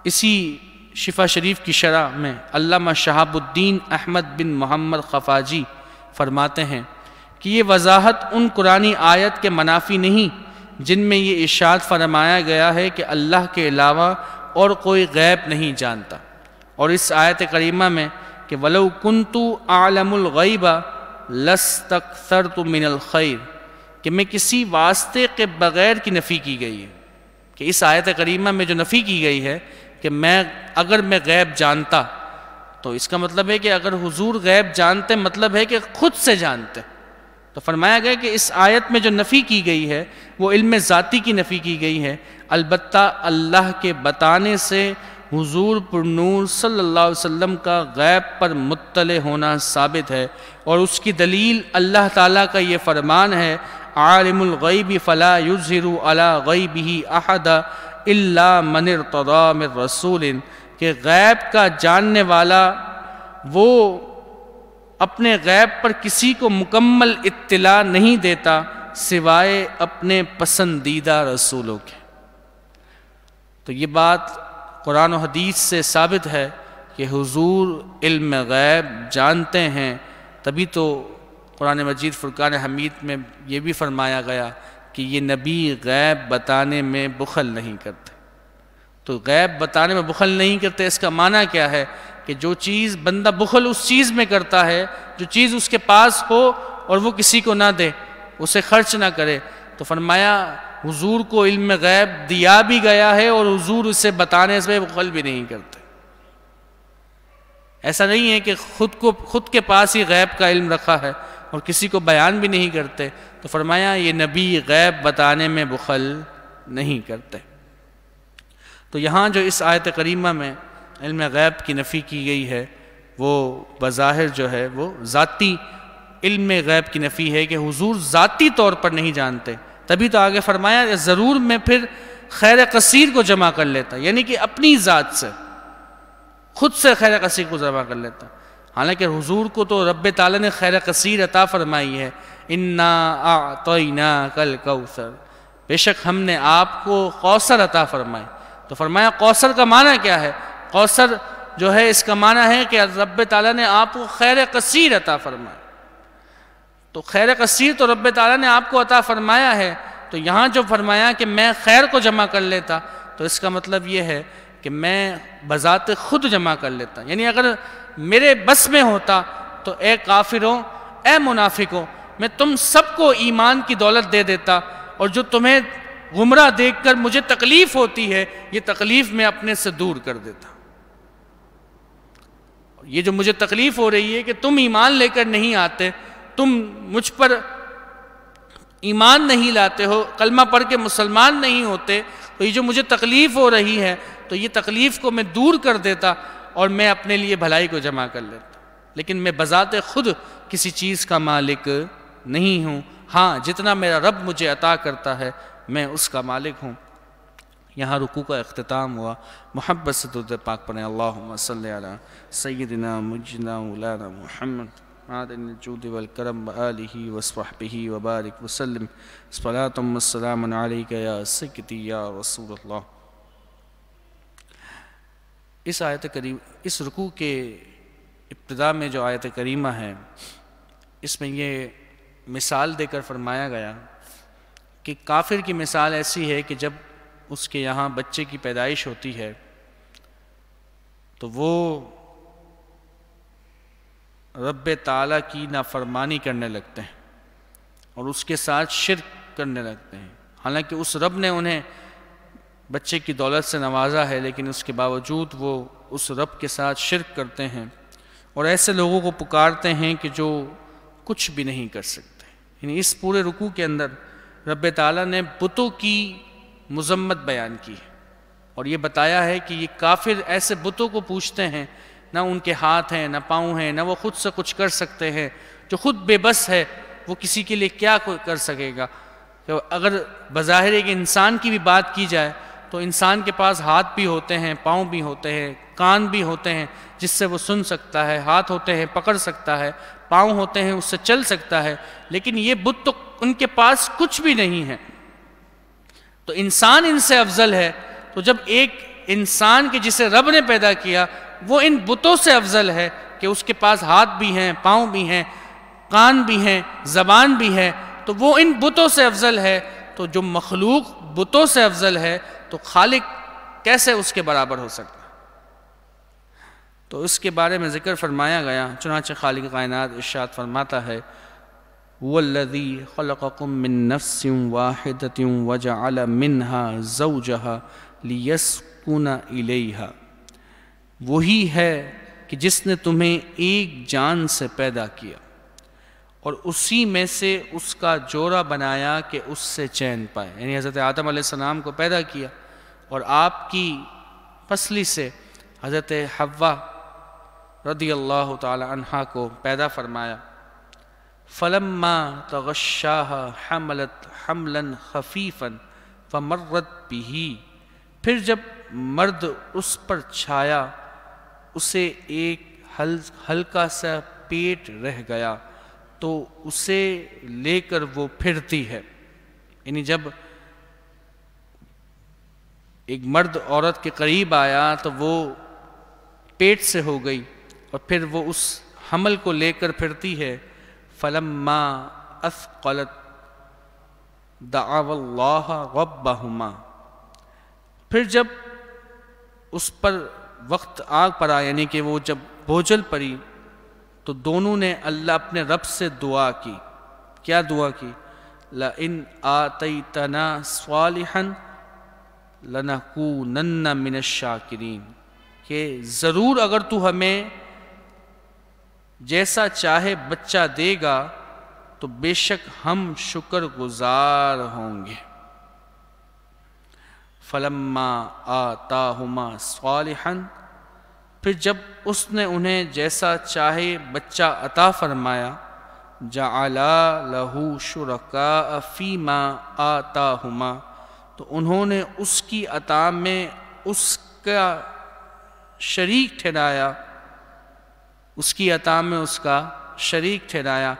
اسی شفا شریف کی شرح میں علامہ شہاب الدین احمد بن محمد خفاجی فرماتے ہیں کہ یہ وضاحت ان قرآنی آیت کے منافی نہیں جن میں یہ ارشاد فرمایا گیا ہے کہ اللہ کے علاوہ اور کوئی غیب نہیں جانتا، اور اس آیت کریمہ میں کہ وَلَوْ كُنْتُ أَعْلَمُ الْغَيْبَ لَاسْتَكْثَرْتُ مِنَ الْخَيْرِ کہ میں کسی واسطے کے بغیر کی نفی کی گئی ہے، کہ اس آیت کریمہ میں جو نفی کی گئی ہے کہ اگر میں غیب جانتا، تو اس کا مطلب ہے کہ اگر حضور غیب جانتے مطلب ہے کہ خود سے جانتے، تو فرمایا گیا کہ اس آیت میں جو نفی کی گئی ہے وہ علم ذاتی کی نفی کی گئی ہے، البتہ اللہ کے بتانے سے حضور پر نور صلی اللہ علیہ وسلم کا غیب پر مطلع ہونا ثابت ہے، اور اس کی دلیل اللہ تعالیٰ کا یہ فرمان ہے عالم الغیب فلا یظہر علی غیبہ احد الا من ارتضی من رسول کہ غیب کا جاننے والا وہ اپنے غیب پر کسی کو مکمل اطلاع نہیں دیتا سوائے اپنے پسندیدہ رسولوں کے۔ تو یہ بات قرآن و حدیث سے ثابت ہے کہ حضور علم غیب جانتے ہیں، تبھی تو قرآن مجید فرقان حمید میں یہ بھی فرمایا گیا کہ یہ نبی غیب بتانے میں بخل نہیں کرتے۔ تو غیب بتانے میں بخل نہیں کرتے، اس کا معنی کیا ہے کہ جو چیز بندہ بخل اس چیز میں کرتا ہے، جو چیز اس کے پاس ہو اور وہ کسی کو نہ دے، اسے خرچ نہ کرے، تو فرمایا حضور کو علم غیب دیا بھی گیا ہے اور حضور اسے بتانے سے بخل بھی نہیں کرتے۔ ایسا نہیں ہے کہ خود کے پاس ہی غیب کا علم رکھا ہے اور کسی کو بیان بھی نہیں کرتے، تو فرمایا یہ نبی غیب بتانے میں بخل نہیں کرتے۔ تو یہاں جو اس آیت کریمہ میں علم غیب کی نفی کی گئی ہے وہ بظاہر جو ہے وہ ذاتی علم غیب کی نفی ہے کہ حضور ذاتی طور پر نہیں جانتے، تبھی تو آگے فرمایا ضرور میں پھر خیر کثیر کو جمع کر لیتا، یعنی کہ اپنی ذات سے خود سے خیر کثیر کو جمع کر لیتا۔ حالانکہ حضور کو تو رب تعالیٰ نے خیر کثیر عطا فرمائی ہے، انا اعطیناک الکوثر، بے شک ہم نے آپ کو کوثر عطا فرمائی۔ تو فرمایا کوثر کا معنی کیا ہے؟ کوثر جو ہے اس کا معنی ہے کہ رب تعالیٰ نے آپ کو خیر کثیر عطا فرمائی۔ تو خیر کثیر تو رب تعالیٰ نے آپ کو عطا فرمایا ہے، تو یہاں جو فرمایا کہ میں خیر کو جمع کر لیتا، تو اس کا مطلب یہ ہے کہ میں بذات خود جمع کر لیتا، یعنی اگر میرے بس میں ہوتا تو اے کافروں، اے منافقوں، میں تم سب کو ایمان کی دولت دے دیتا، اور جو تمہیں گمراہ دیکھ کر مجھے تکلیف ہوتی ہے یہ تکلیف میں اپنے سے دور کر دیتا۔ یہ جو مجھے تکلیف ہو رہی ہے کہ تم ایمان لے کر نہیں آتے، تم مجھ پر ایمان نہیں لاتے ہو، کلمہ پڑھ کے مسلمان نہیں ہوتے، تو یہ جو مجھے تکلیف ہو رہی ہے تو یہ تکلیف کو میں دور کر دیتا اور میں اپنے لیے بھلائی کو جمع کر لیتا۔ لیکن میں بذات خود کسی چیز کا مالک نہیں ہوں، ہاں جتنا میرا رب مجھے عطا کرتا ہے میں اس کا مالک ہوں۔ یہاں رکوع کا اختتام ہوا، محبت سے درود پاک پڑھیں، اللہم صلی علی سیدنا مجدنا مولانا محمد معدن الجود والکرم وآلہ وصحبہ وبارک وسلم، صلاۃ والسلام علیک یا سیدی یا رسول اللہ۔ اس رکوع کے ابتدا میں جو آیت کریمہ ہے اس میں یہ مثال دے کر فرمایا گیا کہ کافر کی مثال ایسی ہے کہ جب اس کے یہاں بچے کی پیدائش ہوتی ہے تو وہ رب تعالیٰ کی نافرمانی کرنے لگتے ہیں اور اس کے ساتھ شرک کرنے لگتے ہیں، حالانکہ اس رب نے انہیں بچے کی دولت سے نوازا ہے، لیکن اس کے باوجود وہ اس رب کے ساتھ شرک کرتے ہیں اور ایسے لوگوں کو پکارتے ہیں کہ جو کچھ بھی نہیں کر سکتے۔ یعنی اس پورے رکوع کے اندر رب تعالیٰ نے بتوں کی مذمت بیان کی ہے اور یہ بتایا ہے کہ یہ کافر ایسے بتوں کو پوجتے ہیں، نہ ان کے ہاتھ ہیں، نہ پاؤں ہیں، نہ وہ خود سے کچھ کر سکتے ہیں، جو خود بے بس ہے وہ کسی کے لیے کیا کر سکے گا۔ اگر بظاہر ایک انسان کی بھی بات کی جائے تو انسان کے پاس ہاتھ بھی ہوتے ہیں، پاؤں بھی ہوتے ہیں، کان بھی ہوتے ہیں جس سے وہ سن سکتا ہے، ہاتھ ہوتے ہیں پکڑ سکتا ہے، پاؤں ہوتے ہیں اس سے چل سکتا ہے، لیکن یہ بت تو ان کے پاس کچھ بھی نہیں ہے۔ تو انسان ان سے افضل ہے، تو جب ایک انسان کے جسے رب نے پیدا کیا وہ ان بتوں سے افضل ہے کہ اس کے پاس ہاتھ بھی ہیں، پاؤں بھی ہیں، کان بھی ہیں، زبان بھی ہے، تو وہ ان بتوں سے افضل ہے۔ تو جو مخلوق بتوں سے افضل ہے تو خالق کیسے اس کے برابر ہو سکتا؟ تو اس کے بارے میں ذکر فرمایا گیا، چنانچہ خالق کائنات ارشاد فرماتا ہے وَالَّذِي خَلَقَكُم مِّن نَفْسٍ وَاحِدَةٍ وَجَعَلَ مِنْهَا زَوْجَهَا لِيَسْكُنَ إِلَيْهَا، وہی ہے کہ جس نے تمہیں ایک جان سے پیدا کیا اور اسی میں سے اس کا جوڑا بنایا کہ اس سے چین پائے، یعنی حضرت آدم علیہ السلام کو پیدا کیا اور آپ کی پسلی سے حضرت حوا رضی اللہ تعالی عنہا کو پیدا فرمایا۔ فَلَمَّا تَغَشَّاهَا حَمَلَتْ حَمْلًا خَفِيفًا فَمَرَّتْ بِهِ، پھر جب مرد اس پر چھایا اسے ایک ہلکا سا پیٹ رہ گیا تو اسے لے کر وہ پھرتی ہے، یعنی جب ایک مرد عورت کے قریب آیا تو وہ پیٹ سے ہو گئی اور پھر وہ اس حمل کو لے کر پھرتی ہے۔ فَلَمَّا أَثْقَلَتْ دَعَوَا اللَّهَ رَبَّهُمَا، پھر جب اس پر وقت آگ پڑا، یعنی کہ وہ جب بوجھل پڑی تو دونوں نے اللہ اپنے رب سے دعا کی۔ کیا دعا کی؟ لَإِنْ آتَيْتَنَا صَالِحًا لَنَكُونَنَّ مِنَ الشَّاكِرِينَ، کہ ضرور اگر تو ہمیں جیسا چاہے بچہ دے گا تو بے شک ہم شکر گزار ہوں گے۔ فَلَمَّا آتَاهُمَا صَالِحًا، پھر جب اس نے انہیں جیسا چاہے بچہ عطا فرمایا، جَعَلَا لَهُ شُرَكَاءَ فِي مَا آتَاهُمَا، تو انہوں نے اس کی عطا میں اس کا شریک ٹھہرایا، اس کی عطا میں اس کا شریک ٹھہرایا۔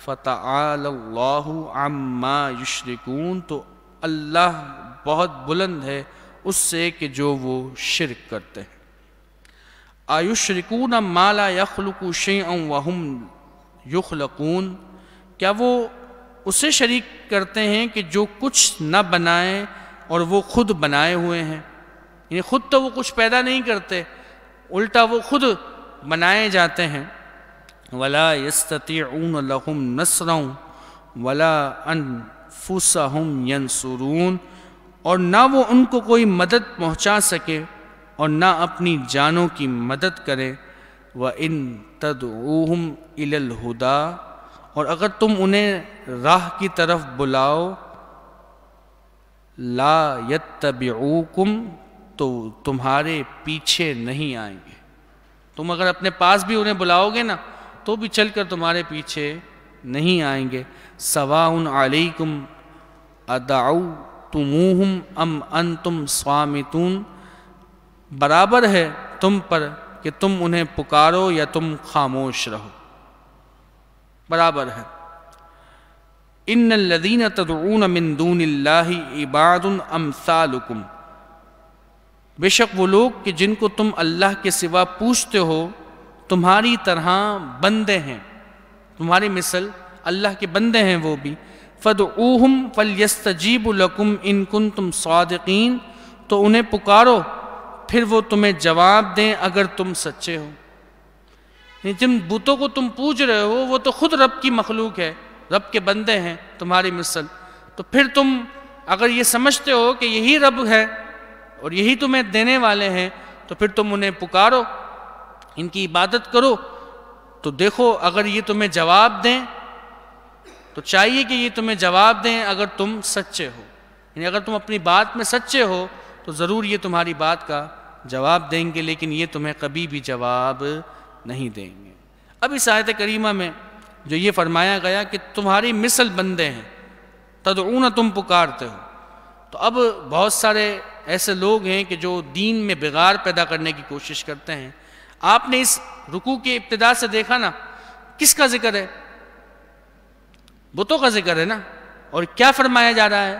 فَتَعَالَى اللَّهُ عَمَّا يُشْرِكُونَ، تو اللہ بہت بلند ہے اس سے کہ جو وہ شرک کرتے ہیں۔ آیُشْرِكُونَ مَا لَا يَخْلُقُ شَيْئًا وَهُمْ يُخْلَقُونَ، کیا وہ اسے شریک کرتے ہیں کہ جو کچھ نہ بنائے اور وہ خود بنائے ہوئے ہیں، یعنی خود تو وہ کچھ پیدا نہیں کرتے، الٹا وہ خود بنائے جاتے ہیں۔ وَلَا يَسْتَطِيعُونَ لَهُمْ نَصْرًا وَلَا أَنفُسَهُمْ يَنْصُرُونَ، اور نہ وہ ان کو کوئی مدد پہنچا سکے اور نہ اپنی جانوں کی مدد کرے۔ وَإِن تَدْعُوهُمْ إِلَى الْهُدَىٰ، اور اگر تم انہیں راہ کی طرف بلاؤ، لَا يَتَّبِعُوكُمْ، تو تمہارے پیچھے نہیں آئیں گے۔ تم اگر اپنے پاس بھی انہیں بلاؤ گے نا تو بھی چل کر تمہارے پیچھے نہیں آئیں گے۔ سواء علیکم ادعوتموہم ام انتم صامتون، برابر ہے تم پر کہ تم انہیں پکارو یا تم خاموش رہو، برابر ہے۔ ان الذین تدعون من دون اللہ عباد امثالکم، بے شک وہ لوگ کہ جن کو تم اللہ کے سوا پوچھتے ہو تمہاری طرح بندے ہیں، تمہاری مثل اللہ کے بندے ہیں وہ بھی۔ فَادْعُوهُمْ فَلْيَسْتَجِيبُوا لَكُمْ إِن كُنتُمْ صَادِقِينَ، تو انہیں پکارو پھر وہ تمہیں جواب دیں اگر تم سچے ہو۔ جن بتوں کو تم پوج رہے ہو وہ تو خود رب کی مخلوق ہے، رب کے بندے ہیں تمہاری مثل، تو پھر تم اگر یہ سمجھتے ہو کہ یہی رب ہے اور یہی تمہیں دینے والے ہیں تو پھر تم انہیں پکارو، ان کی عبادت کرو، تو دیکھو اگر یہ تمہیں جواب دیں تو چاہیے کہ یہ تمہیں جواب دیں اگر تم سچے ہو، یعنی اگر تم اپنی بات میں سچے ہو تو ضرور یہ تمہاری بات کا جواب دیں گے، لیکن یہ تمہیں کبھی بھی جواب نہیں دیں گے۔ اب اس آیت کریمہ میں جو یہ فرمایا گیا کہ تمہاری مثل بندے ہیں، تدعون، تم پکارتے ہو، تو اب بہت سارے ایسے لوگ ہیں کہ جو دین میں بگاڑ پیدا کرنے کی کوشش کرتے ہیں۔ آپ نے اس رکوع کی ابتدا سے دیکھا نا، کس کا ذکر ہے؟ بتوں کا ذکر ہے نا، اور کیا فرمایا جا رہا ہے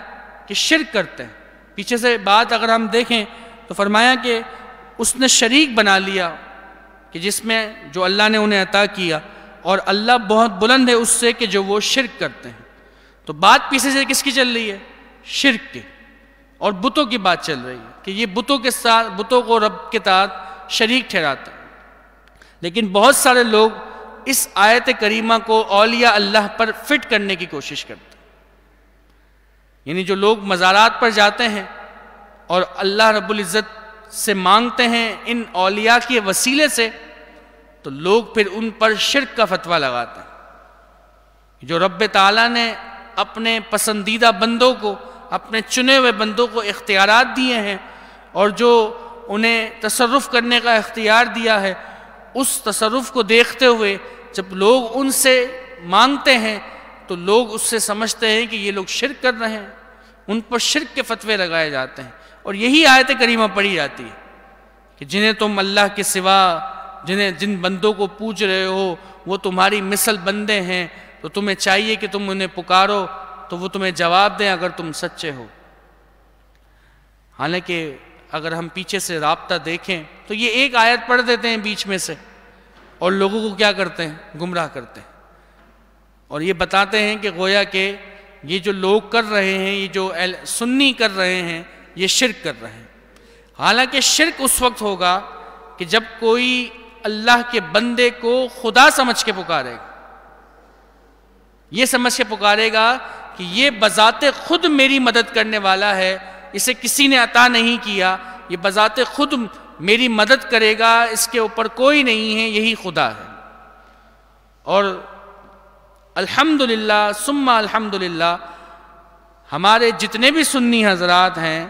کہ شرک کرتے ہیں۔ پیچھے سے بات اگر ہم دیکھیں تو فرمایا کہ اس نے شریک بنا لیا کہ جس میں جو اللہ نے انہیں عطا کیا، اور اللہ بہت بلند ہے اس سے کہ جو وہ شرک کرتے ہیں۔ تو بات پیچھے سے کس کی چل رہی ہے؟ شرک کی، اور بتوں کی بات چل رہی ہے کہ یہ بتوں کو رب کے ساتھ شریک ٹھہراتے ہیں۔ لیکن بہت سارے لوگ اس آیت کریمہ کو اولیاء اللہ پر فٹ کرنے کی کوشش کرتے ہیں، یعنی جو لوگ مزارات پر جاتے ہیں اور اللہ رب العزت سے مانگتے ہیں ان اولیاء کے وسیلے سے، تو لوگ پھر ان پر شرک کا فتویٰ لگاتے ہیں۔ جو رب تعالیٰ نے اپنے پسندیدہ بندوں کو، اپنے چنے ہوئے بندوں کو اختیارات دیے ہیں، اور جو انہیں تصرف کرنے کا اختیار دیا ہے، اس تصرف کو دیکھتے ہوئے جب لوگ ان سے مانگتے ہیں تو لوگ اس سے سمجھتے ہیں کہ یہ لوگ شرک کر رہے ہیں، ان پر شرک کے فتوے لگائے جاتے ہیں۔ اور یہی آیت کریمہ پڑھی جاتی ہے کہ جنہیں تم اللہ کے سوا جن بندوں کو پوچھ رہے ہو وہ تمہاری مثل بندے ہیں، تو تمہیں چاہیے کہ تم انہیں پکارو تو وہ تمہیں جواب دیں اگر تم سچے ہو۔ حالانکہ اگر ہم پیچھے سے رابطہ دیکھیں تو یہ ایک آیت پڑھ دیتے ہیں بیچ میں سے، اور لوگوں کو کیا کرتے ہیں؟ گمراہ کرتے ہیں، اور یہ بتاتے ہیں کہ گویا کہ یہ جو لوگ کر رہے ہیں، یہ جو سنی کر رہے ہیں، یہ شرک کر رہے ہیں۔ حالانکہ شرک اس وقت ہوگا کہ جب کوئی اللہ کے بندے کو خدا سمجھ کے پکارے گا، یہ سمجھ کے پکارے گا کہ یہ بذات خود میری مدد کرنے والا ہے، اسے کسی نے عطا نہیں کیا، یہ بذات خود میری مدد کرے گا، اس کے اوپر کوئی نہیں ہے، یہی خدا ہے۔ اور الحمدللہ ثم الحمدللہ ہمارے جتنے بھی سنی حضرات ہیں،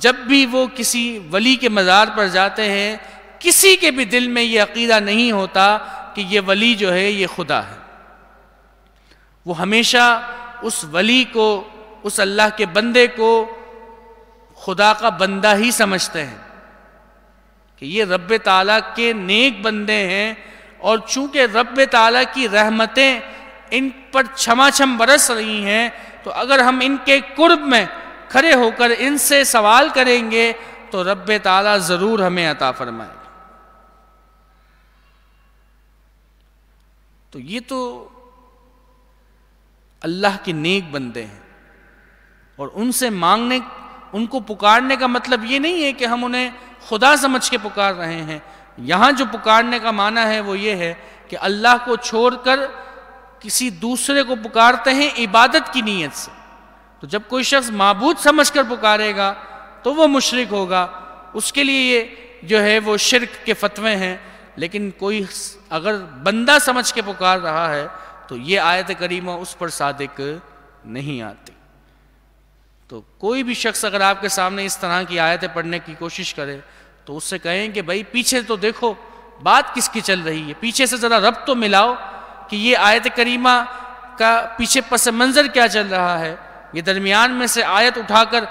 جب بھی وہ کسی ولی کے مزار پر جاتے ہیں، کسی کے بھی دل میں یہ عقیدہ نہیں ہوتا کہ یہ ولی جو ہے یہ خدا ہے۔ وہ ہمیشہ اس ولی کو، اس اللہ کے بندے کو خدا کا بندہ ہی سمجھتے ہیں کہ یہ رب تعالیٰ کے نیک بندے ہیں، اور چونکہ رب تعالیٰ کی رحمتیں ان پر چھما چھم برس رہی ہیں، تو اگر ہم ان کے قرب میں کھڑے ہو کر ان سے سوال کریں گے تو رب تعالیٰ ضرور ہمیں عطا فرمائے گا۔ تو یہ تو اللہ کے نیک بندے ہیں، اور ان سے مانگنے، ان کو پکارنے کا مطلب یہ نہیں ہے کہ ہم انہیں خدا سمجھ کے پکار رہے ہیں۔ یہاں جو پکارنے کا معنی ہے وہ یہ ہے کہ اللہ کو چھوڑ کر کسی دوسرے کو پکارتے ہیں عبادت کی نیت سے۔ تو جب کوئی شخص معبود سمجھ کر پکارے گا تو وہ مشرک ہوگا، اس کے لیے یہ جو ہے وہ شرک کے فتوے ہیں۔ لیکن کوئی اگر بندہ سمجھ کے پکار رہا ہے تو یہ آیت کریمہ اس پر صادق نہیں آتی۔ تو کوئی بھی شخص اگر آپ کے سامنے اس طرح کی آیتیں پڑھنے کی کوشش کرے تو اس سے کہیں کہ بھائی پیچھے تو دیکھو بات کس کی چل رہی ہے، پیچھے سے ذرا ربط تو ملاؤ کہ یہ آیت کریمہ کا پیچھے پس منظر کیا چل رہا ہے۔ یہ درمیان میں سے آیت اٹھا کر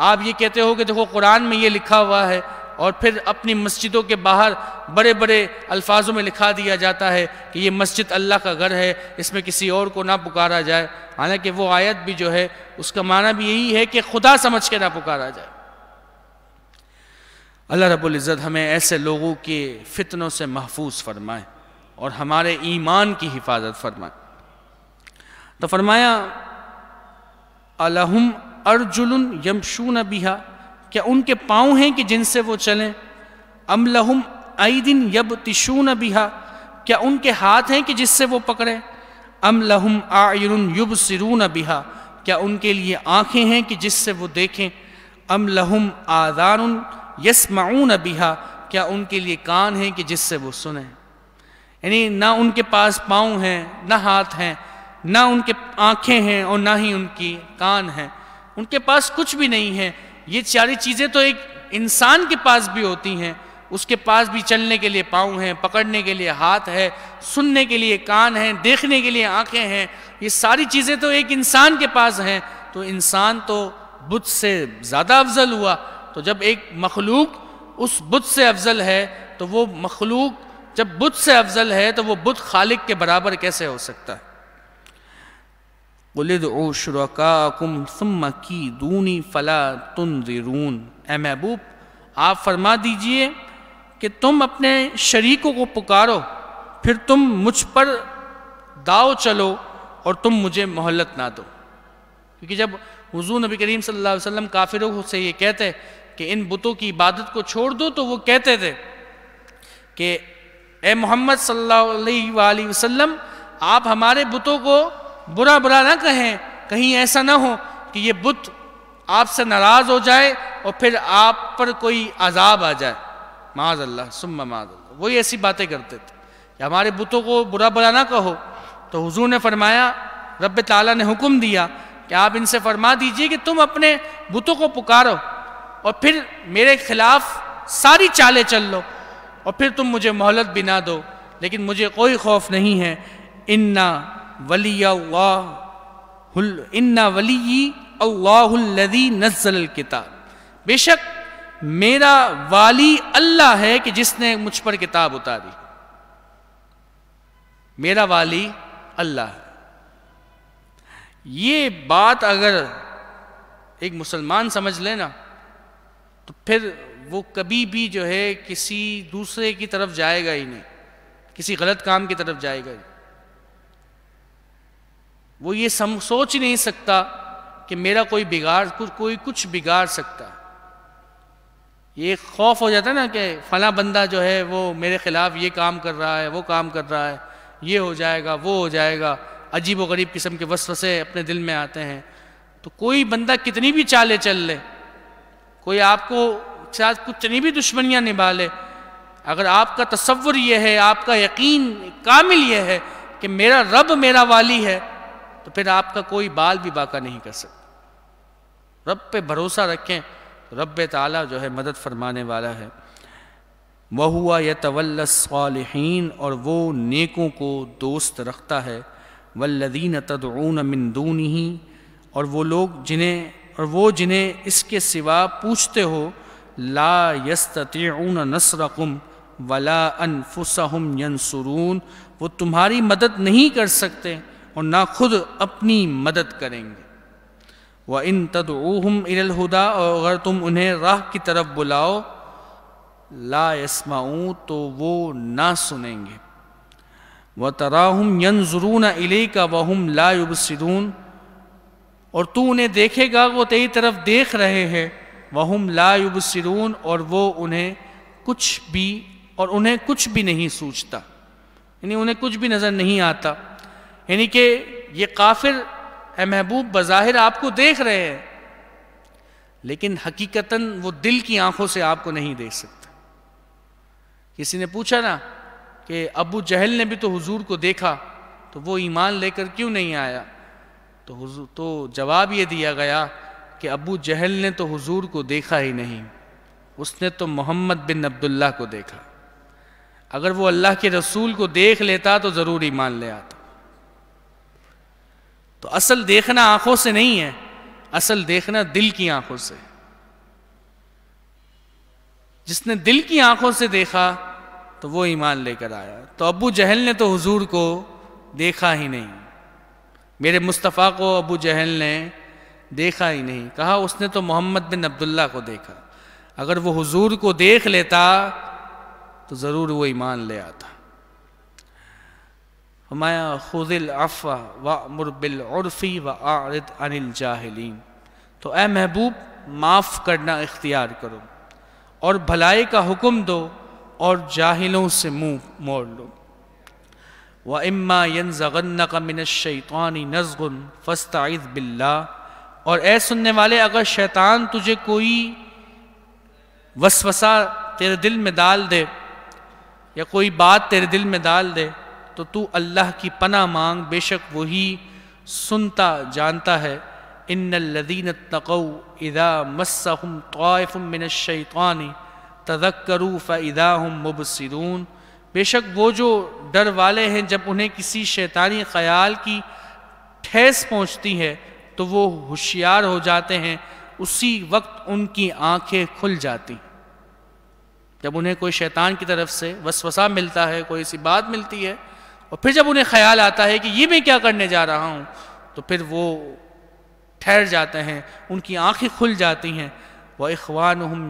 آپ یہ کہتے ہو کہ دیکھو قرآن میں یہ لکھا ہوا ہے، اور پھر اپنی مسجدوں کے باہر بڑے بڑے الفاظوں میں لکھا دیا جاتا ہے کہ یہ مسجد اللہ کا گھر ہے، اس میں کسی اور کو نہ پکارا جائے۔ حالانکہ وہ آیت بھی جو ہے اس کا معنی بھی یہی ہے کہ خدا سمجھ کے نہ پکارا جائے۔ اللہ رب العزت ہمیں ایسے لوگوں کے فتنوں سے محفوظ فرمائے اور ہمارے ایمان کی حفاظت فرمائے۔ تو فرمایا الہم ارجل یمشون بہا، کیا ان کے پاؤں ہیں کہ جن سے وہ چلیں؟ ام لہم اید یبطشون بہا، کیا ان کے ہاتھ ہیں کہ جس سے وہ پکڑیں؟ ام لہم اعین یبصرون بہا، کیا ان کے لیے آنکھیں ہیں کہ جس سے وہ دیکھیں؟ ام لہم آذان یسمعون بہا، کیا ان کے لیے کان ہیں کہ جس سے وہ سنیں؟ یعنی نہ ان کے پاس پاؤں ہیں، نہ ہاتھ ہیں، نہ ان کے آنکھیں ہیں، اور نہ ہی ان کی کان ہیں، ان کے پاس کچھ بھی نہیں ہے۔ یہ ساری چیزیں تو ایک انسان کے پاس بھی ہوتی ہیں، اس کے پاس بھی چلنے کے لیے پاؤں ہیں، پکڑنے کے لیے ہاتھ ہے، سننے کے لیے کان ہیں، دیکھنے کے لیے آنکھیں ہیں، یہ ساری چیزیں تو ایک انسان کے پاس ہیں۔ تو انسان تو بت سے زیادہ افضل ہوا، تو جب ایک مخلوق اس بت سے افضل ہے تو وہ مخلوق جب بت سے افضل ہے تو وہ بت خالق کے برابر کیسے ہو سکتا ہے؟ قُلِ ادْعُوا شُرَكَاءَكُمْ ثُمَّ كِيدُونِي فَلَا تُنظِرُونَ، اے محبوب آپ فرما دیجئے کہ تم اپنے شریکوں کو پکارو، پھر تم مجھ پر داؤ چلو اور تم مجھے مہلت نہ دو. کیونکہ جب حضور نبی کریم صلی اللہ علیہ وسلم کافروں سے یہ کہتے کہ ان بتوں کی عبادت کو چھوڑ دو، تو وہ کہتے تھے کہ اے محمد صلی اللہ علیہ وآلہ وسلم، آپ ہمارے بتوں کو برا نہ کہیں، کہیں ایسا نہ ہو کہ یہ بت آپ سے ناراض ہو جائے اور پھر آپ پر کوئی عذاب آ جائے. معاذ اللہ ثم معاذ اللہ. وہی ایسی باتیں کرتے تھے کہ ہمارے بتوں کو برا نہ کہو. تو حضور نے فرمایا، رب تعالیٰ نے حکم دیا کہ آپ ان سے فرما دیجئے کہ تم اپنے بتوں کو پکارو اور پھر میرے خلاف ساری چالیں چل لو اور پھر تم مجھے مہلت بھی نہ دو، لیکن مجھے کوئی خوف نہیں ہے. ولی اللہ الذی نزل الکتاب، بے شک میرا والی اللہ ہے کہ جس نے مجھ پر کتاب اتاری. میرا والی اللہ ہے. یہ بات اگر ایک مسلمان سمجھ لے نا تو پھر وہ کبھی بھی جو ہے کسی دوسرے کی طرف جائے گا ہی نہیں، کسی غلط کام کی طرف جائے گا ہی. وہ یہ سوچ ہی نہیں سکتا کہ میرا کوئی کچھ بگاڑ سکتا. یہ خوف ہو جاتا ہے نا کہ فلاں بندہ جو ہے وہ میرے خلاف یہ کام کر رہا ہے، وہ کام کر رہا ہے، یہ ہو جائے گا، وہ ہو جائے گا. عجیب و غریب قسم کے وسوسے اپنے دل میں آتے ہیں. تو کوئی بندہ کتنی بھی چالیں چل لے، کوئی آپ کو ساتھ کتنی بھی دشمنیاں نبھا لے، اگر آپ کا تصور یہ ہے، آپ کا یقین کامل یہ ہے کہ میرا رب میرا والی ہے، تو پھر آپ کا کوئی بال بھی باقا نہیں کر سکتا. رب پہ بھروسہ رکھیں، رب تعالیٰ جو ہے مدد فرمانے والا ہے. وَهُوَ يَتَوَلَّى الصَّالِحِينَ، اور وہ نیکوں کو دوست رکھتا ہے. وَالَّذِينَ تَدْعُونَ مِن دُونِهِ، اور وہ لوگ جنہیں اس کے سوا پوچھتے ہو، لا يستطيعون نصركم ولا انفسهم ينصرون، وہ تمہاری مدد نہیں کر سکتے اور نہ خود اپنی مدد کریں گے. وَإِن تَدْعُوهُمْ إِلَى الْهُدَىٰ، اور اگر تم انہیں راہ کی طرف بلاؤ، لا يسمعون، تو وہ نہ سنیں گے. وَتَرَاهُمْ يَنظُرُونَ إِلَيْكَ وَهُمْ لَا يُبْصِرُونَ، اور تو انہیں دیکھے گا وہ تیری طرف دیکھ رہے ہیں. وَهُمْ لَا يُبْصِرُونَ، اور وہ انہیں کچھ بھی نہیں سوچتا، یعنی انہیں کچھ بھی نظر نہیں آتا. یعنی کہ یہ کافر اے محبوب بظاہر آپ کو دیکھ رہے ہیں، لیکن حقیقتاً وہ دل کی آنکھوں سے آپ کو نہیں دیکھ سکتا. کسی نے پوچھا نا کہ ابو جہل نے بھی تو حضور کو دیکھا، تو وہ ایمان لے کر کیوں نہیں آیا؟ تو جواب یہ دیا گیا کہ ابو جہل نے تو حضور کو دیکھا ہی نہیں، اس نے تو محمد بن عبداللہ کو دیکھا. اگر وہ اللہ کے رسول کو دیکھ لیتا تو ضرور ایمان لے آتا. تو اصل دیکھنا آنکھوں سے نہیں ہے، اصل دیکھنا دل کی آنکھوں سے. جس نے دل کی آنکھوں سے دیکھا تو وہ ایمان لے کر آیا. تو ابو جہل نے تو حضور کو دیکھا ہی نہیں، میرے مصطفیٰ کو ابو جہل نے دیکھا ہی نہیں. کہا اس نے تو محمد بن عبداللہ کو دیکھا. اگر وہ حضور کو دیکھ لیتا تو ضرور وہ ایمان لے آتا. فرمایا خذ العفو وأمر بالعرف وأعرض عن الجاہلین، تو اے محبوب معاف کرنا اختیار کرو اور بھلائی کا حکم دو اور جاہلوں سے منہ موڑ لو. وَإِمَّا يَنزَغَنَّكَ مِنَ الشَّيْطَانِ نَزْغٌ فَاسْتَعِذْ بِاللَّهِ، اور اے سننے والے اگر شیطان تجھے کوئی وسوسہ تیرے دل میں ڈال دے یا کوئی بات تیرے دل میں ڈال دے تو اللہ کی پناہ مانگ، بے شک وہی سنتا جانتا ہے. ان الذین اتقوا اذا مسهم طائف من الشیطان تذکروا فاذا هم مبصرون، بے شک وہ جو ڈر والے ہیں جب انہیں کسی شیطانی خیال کی ٹھیس پہنچتی ہے تو وہ ہوشیار ہو جاتے ہیں، اسی وقت ان کی آنکھیں کھل جاتی. جب انہیں کوئی شیطان کی طرف سے وسوسہ ملتا ہے، کوئی سی بات ملتی ہے، اور پھر جب انہیں خیال آتا ہے کہ یہ میں کیا کرنے جا رہا ہوں، تو پھر وہ ٹھہر جاتے ہیں، ان کی آنکھیں کھل جاتی ہیں. وَإِخْوَانُهُمْ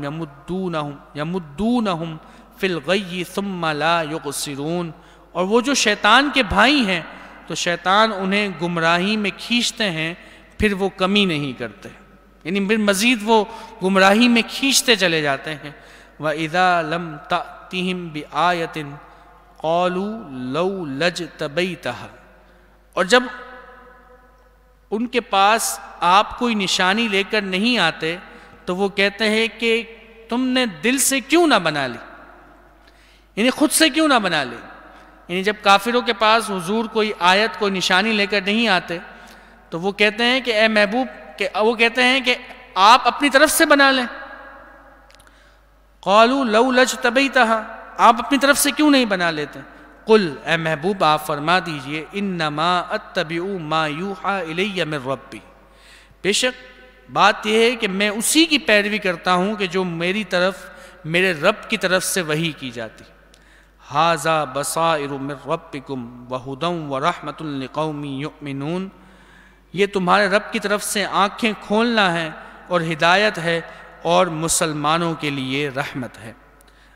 يَمُدُّونَهُمْ فِي الْغَيِّ ثُمَّ لَا يُقْصِرُونَ، اور وہ جو شیطان کے بھائی ہیں تو شیطان انہیں گمراہی میں کھینچتے ہیں، پھر وہ کمی نہیں کرتے، یعنی پھر مزید وہ گمراہی میں کھینچتے چلے جاتے ہیں۔ وَإِذَا لَمْ تَأْتِهِمْ بِآیَةٍ قَالُوا لَوْ لَجْتَبَیْتَهَا، اور جب ان کے پاس آپ کوئی نشانی لے کر نہیں آتے تو وہ کہتے ہیں کہ تم نے دل سے کیوں نہ بنا لی، یعنی خود سے کیوں نہ بنا لی۔ یعنی جب کافروں کے پاس حضور کوئی آیت کوئی نشانی لے کر نہیں آتے تو وہ کہتے ہیں کہ اے محبوب، وہ کہتے ہیں کہ آپ اپنی طرف سے بنا لیں۔ قالوا لو لجتبیتها، آپ اپنی طرف سے کیوں نہیں بنا لیتے؟ قل، اے محبوب آپ فرما دیجئے، انما اتبع ما یوحى الی من ربی، بے شک بات یہ ہے کہ میں اسی کی پیروی کرتا ہوں کہ جو میری طرف میرے رب کی طرف سے وحی کی جاتی۔ ھذا بصائر من ربکم وہدی ورحمۃ لقوم یؤمنون، یہ تمہارے رب کی طرف سے آنکھیں کھولنا ہے اور ہدایت ہے اور مسلمانوں کے لیے رحمت ہے۔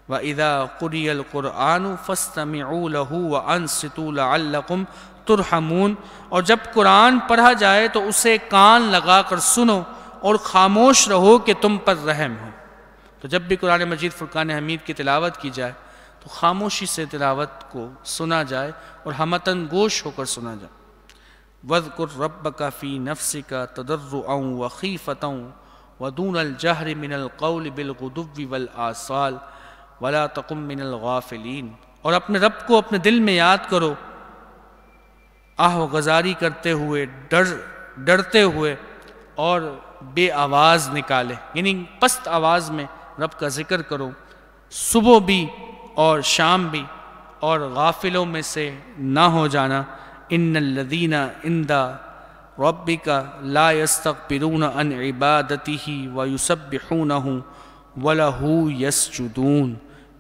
وَإِذَا قُرِئَ الْقُرْآنُ فَاسْتَمِعُوا لَهُ وَأَنصِتُوا لَعَلَّكُمْ تُرْحَمُونَ، اور جب قرآن پڑھا جائے تو اسے کان لگا کر سنو اور خاموش رہو کہ تم پر رحم ہو۔ تو جب بھی قرآن مجید فرقان حمید کی تلاوت کی جائے تو خاموشی سے تلاوت کو سنا جائے اور ہمتن گوش ہو کر سنا جائے۔ وَاذْكُرْ رَبَّكَ فِي نَفْسِكَ تَضَرُّعًا وَخِيفَةً وَدُونَ الْجَهْرِ مِنَ الْقَوْلِ بِالْغُدُوِّ وَالْآصَالِ وَلَا تَكُن مِّنَ الْغَافِلِينَ، اور اپنے رب کو اپنے دل میں یاد کرو، آہ و غزاری کرتے ہوئے، ڈرتے ہوئے اور بے آواز نکالے، یعنی پست آواز میں رب کا ذکر کرو، صبح بھی اور شام بھی، اور غافلوں میں سے نہ ہو جانا۔ ان الذین عند ربک لا یستکبرون عن عبادتہ ویسبحونہ وَلَهُ يَسْجُدُونَ،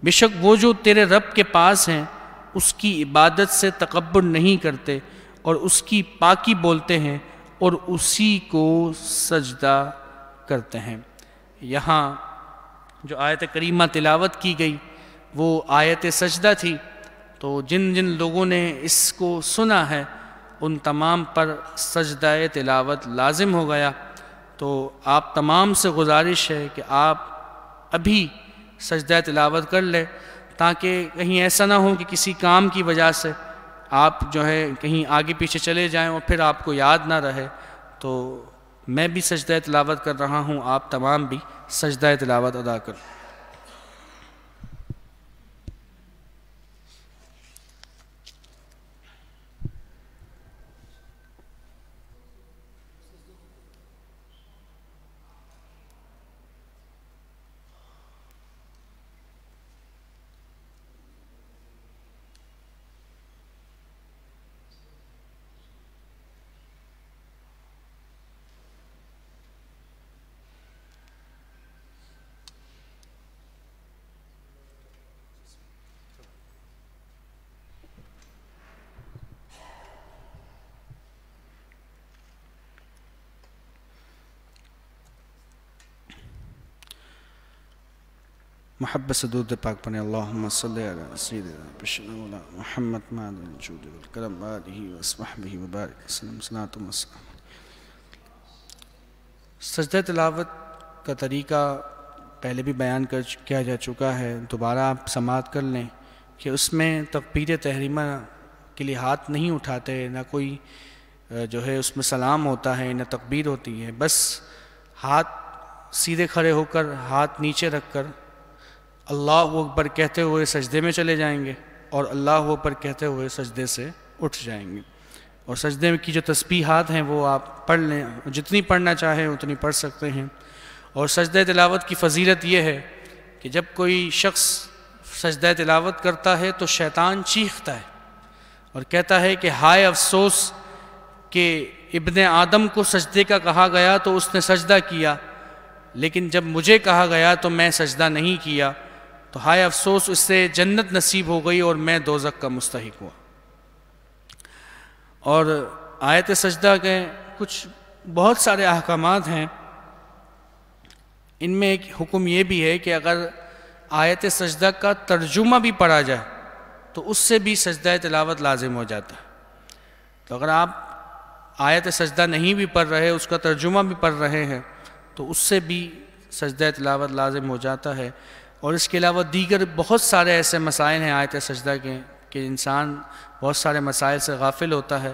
بے شک وہ جو تیرے رب کے پاس ہیں اس کی عبادت سے تکبر نہیں کرتے اور اس کی پاکی بولتے ہیں اور اسی کو سجدہ کرتے ہیں۔ یہاں جو آیت کریمہ تلاوت کی گئی وہ آیت سجدہ تھی، تو جن جن لوگوں نے اس کو سنا ہے ان تمام پر سجدہ تلاوت لازم ہو گیا۔ تو آپ تمام سے گزارش ہے کہ آپ ابھی سجدہ تلاوت کر لیں، تاکہ کہیں ایسا نہ ہو کہ کسی کام کی وجہ سے آپ جو ہے کہیں آگے پیچھے چلے جائیں اور پھر آپ کو یاد نہ رہے۔ تو میں بھی سجدہ تلاوت کر رہا ہوں، آپ تمام بھی سجدہ تلاوت ادا کریں۔ محبت سے درود پاک پڑھیں۔ اللہم صلی علی سیدنا محمد معدن الجود والکرم آلہ وصحبہ وبارک وسلم صلاۃ و سلام۔ سجدہ تلاوت کا طریقہ پہلے بھی بیان کیا جا چکا ہے، دوبارہ آپ سماعت کر لیں کہ اس میں تکبیر تحریمہ کے لیے ہاتھ نہیں اٹھاتے، نہ کوئی جو ہے اس میں سلام ہوتا ہے، نہ تکبیر ہوتی ہے، بس ہاتھ سیدھے کھڑے ہو کر ہاتھ نیچے رکھ کر اللہ اکبر کہتے ہوئے سجدے میں چلے جائیں گے اور اللہ اکبر کہتے ہوئے سجدے سے اٹھ جائیں گے۔ اور سجدے کی جو تسبیحات ہیں وہ آپ پڑھ لیں، جتنی پڑھنا چاہیں اتنی پڑھ سکتے ہیں۔ اور سجدہ تلاوت کی فضیلت یہ ہے کہ جب کوئی شخص سجدہ تلاوت کرتا ہے تو شیطان چیختا ہے اور کہتا ہے کہ ہائے افسوس کہ ابن آدم کو سجدے کا کہا گیا تو اس نے سجدہ کیا، لیکن جب مجھے کہا گیا تو میں سجدہ نہیں کیا، تو ہائے افسوس اس سے جنت نصیب ہو گئی اور میں دوزخ کا مستحق ہوا۔ اور آیت سجدہ کے کچھ بہت سارے احکامات ہیں۔ ان میں ایک حکم یہ بھی ہے کہ اگر آیت سجدہ کا ترجمہ بھی پڑھا جائے تو اس سے بھی سجدہ تلاوت لازم ہو جاتا ہے. تو اگر آپ آیت سجدہ نہیں بھی پڑھ رہے، اس کا ترجمہ بھی پڑھ رہے ہیں، تو اس سے بھی سجدہ تلاوت لازم ہو جاتا ہے. اور اس کے علاوہ دیگر بہت سارے ایسے مسائل ہیں آیت سجدہ کے کہ انسان بہت سارے مسائل سے غافل ہوتا ہے.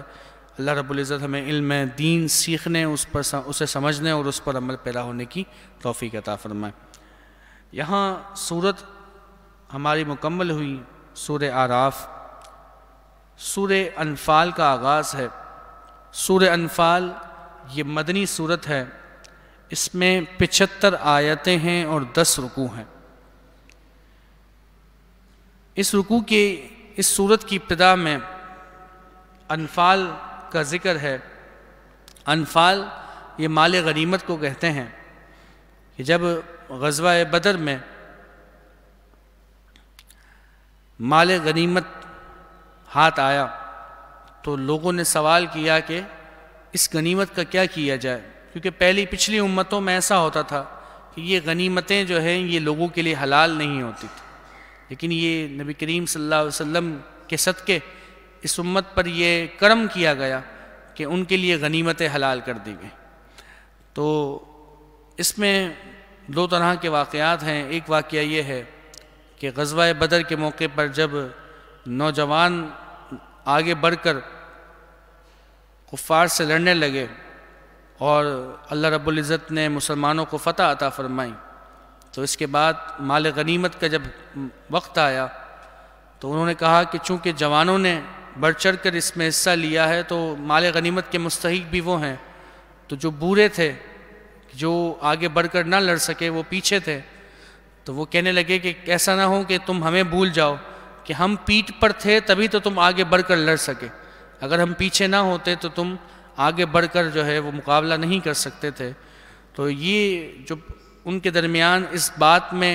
اللہ رب العزت ہمیں علم دین سیکھنے، اسے سمجھنے اور اس پر عمل پیرا ہونے کی توفیق عطا فرمائے. یہاں سورت ہماری مکمل ہوئی، سورہ اعراف. سورہ انفال کا آغاز ہے. سورہ انفال یہ مدنی سورت ہے. اس میں 75 آیتیں ہیں اور 10 رکوع ہیں. اس سورت کی ابتدا میں انفال کا ذکر ہے. انفال یہ مال غنیمت کو کہتے ہیں کہ جب غزوہ بدر میں مال غنیمت ہاتھ آیا تو لوگوں نے سوال کیا کہ اس غنیمت کا کیا کیا جائے، کیونکہ پچھلی امتوں میں ایسا ہوتا تھا کہ یہ غنیمتیں جو ہیں یہ لوگوں کے لیے حلال نہیں ہوتی تھی، لیکن یہ نبی کریم صلی اللہ علیہ وسلم کے صدقے اس امت پر یہ کرم کیا گیا کہ ان کے لیے غنیمتیں حلال کر دی گئیں. تو اس میں 2 طرح کے واقعات ہیں. ایک واقعہ یہ ہے کہ غزوہ بدر کے موقع پر جب نوجوان آگے بڑھ کر کفار سے لڑنے لگے اور اللہ رب العزت نے مسلمانوں کو فتح عطا فرمائی، تو اس کے بعد مال غنیمت کا جب وقت آیا تو انہوں نے کہا کہ چونکہ جوانوں نے بڑھ چڑھ کر اس میں حصہ لیا ہے تو مال غنیمت کے مستحق بھی وہ ہیں. تو جو بورے تھے، جو آگے بڑھ کر نہ لڑ سکے، وہ پیچھے تھے. تو وہ کہنے لگے کہ ایسا نہ ہو کہ تم ہمیں بھول جاؤ کہ ہم پیٹھ پر تھے تبھی تو تم آگے بڑھ کر لڑ سکے، اگر ہم پیچھے نہ ہوتے تو تم آگے بڑھ کر جو ہے وہ مقابلہ نہیں کر سکتے تھے. تو یہ جو ان کے درمیان اس بات میں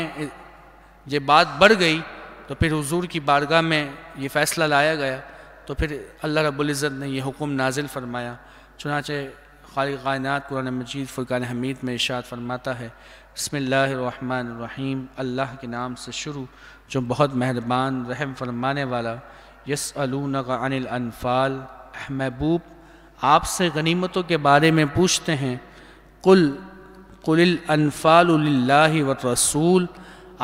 یہ بات بڑھ گئی تو پھر حضور کی بارگاہ میں یہ فیصلہ لایا گیا. تو پھر اللہ رب العزت نے یہ حکم نازل فرمایا. چنانچہ خالق کائنات قرآن مجید فرقان حمید میں ارشاد فرماتا ہے، بسم اللہ الرحمن الرحیم، اللہ کے نام سے شروع جو بہت مہربان رحم فرمانے والا. یسألونک عن الانفال، محبوب آپ سے غنیمتوں کے بارے میں پوچھتے ہیں. قل الانفال للہ والرسول،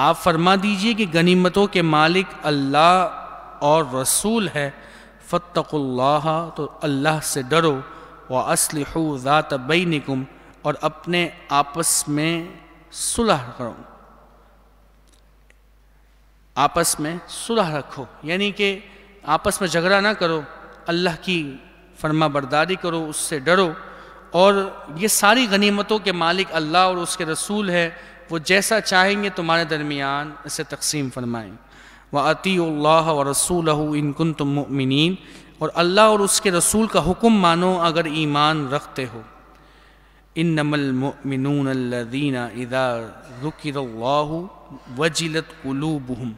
آپ فرما دیجئے کہ غنیمتوں کے مالک اللہ اور رسول ہے. فاتقوا اللہ، تو اللہ سے ڈرو. وَأَصْلِحُوا ذَاتَ بَيْنِكُمْ، اور اپنے آپس میں صلح کرو، آپس میں صلح رکھو، یعنی کہ آپس میں جھگڑا نہ کرو، اللہ کی فرما برداری کرو، اس سے ڈرو. اور یہ ساری غنیمتوں کے مالک اللہ اور اس کے رسول ہے، وہ جیسا چاہیں گے تمہارے درمیان اسے تقسیم فرمائیں. وَأَطِيعُوا اللَّهَ وَرَسُولَهُ إِن كُنتُم مُؤْمِنِينَ، اور اللہ اور اس کے رسول کا حکم مانو اگر ایمان رکھتے ہو. انما المؤمنون الذین اذا ذکر اللہ وجلت قلوبہم،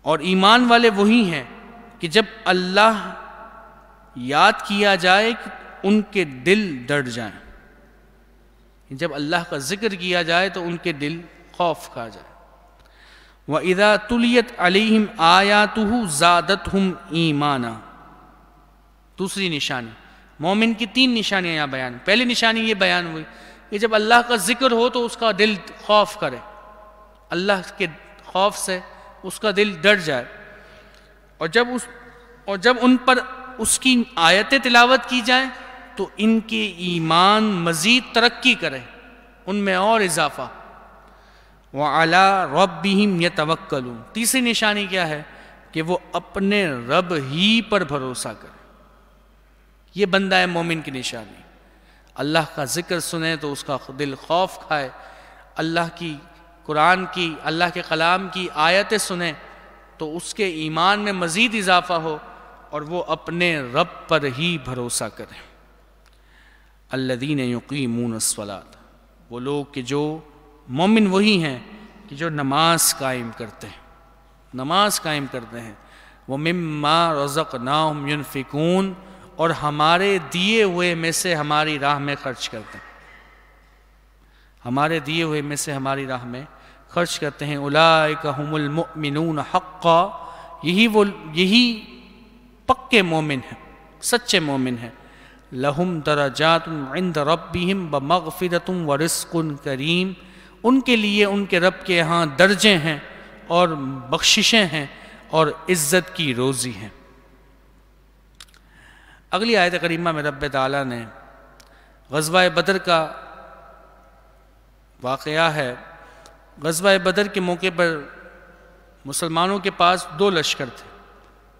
اور ایمان والے وہی ہیں کہ جب اللہ یاد کیا جائے ان کے دل ڈر جائیں. جب اللہ کا ذکر کیا جائے تو ان کے دل خوف کھا جائے. وَإِذَا تُلِيَتْ عَلَيْهِمْ آيَاتُهُ زَادَتْهُمْ ایمانا. دوسری نشانی، مومن کی 3 نشانیاں یہاں بیان. پہلی نشانی یہ بیان ہوئی کہ جب اللہ کا ذکر ہو تو اس کا دل خوف کرے، اللہ کے خوف سے اس کا دل ڈر جائے. اور جب ان پر اس کی آیتیں تلاوت کی جائیں تو ان کے ایمان مزید ترقی کرے، ان میں اور اضافہ. وَعَلَىٰ رَبِّهِمْ يَتَوَكَّلُونَ. تیسری نشانی کیا ہے کہ وہ اپنے رب ہی پر بھروسہ کرے. یہ بندہ ہے مومن کی نشانی. اللہ کا ذکر سنے تو اس کا دل خوف کھائے، اللہ کی قرآن کی، اللہ کے کلام کی آیتیں سنے تو اس کے ایمان میں مزید اضافہ ہو اور وہ اپنے رب پر ہی بھروسہ کرے. الذین یقیمون الصلاۃ، وہ لوگ کہ جو مومن وہی ہیں کہ جو نماز قائم کرتے ہیں، نماز قائم کرتے ہیں. وَمِمَّا رَزَقْنَاهُمْ يُنْفِقُونَ، اور ہمارے دیے ہوئے میں سے ہماری راہ میں خرچ کرتے ہیں. ہمارے دیے ہوئے میں سے ہماری راہ میں خرچ کرتے ہیں۔ اولئک ھم المؤمنون حقا، یہی پکے مومن ہیں، سچے مومن ہیں۔ لہم درجات عند ربہم ومغفرۃ ورزق کریم، ان کے لیے ان کے رب کے ہاں درجے ہیں اور بخششیں ہیں اور عزت کی روزی ہیں۔ اگلی آیت کریمہ میں رب تعالیٰ نے غزوہ بدر کا واقعہ ہے۔ غزوہ بدر کے موقع پر مسلمانوں کے پاس دو لشکر تھے۔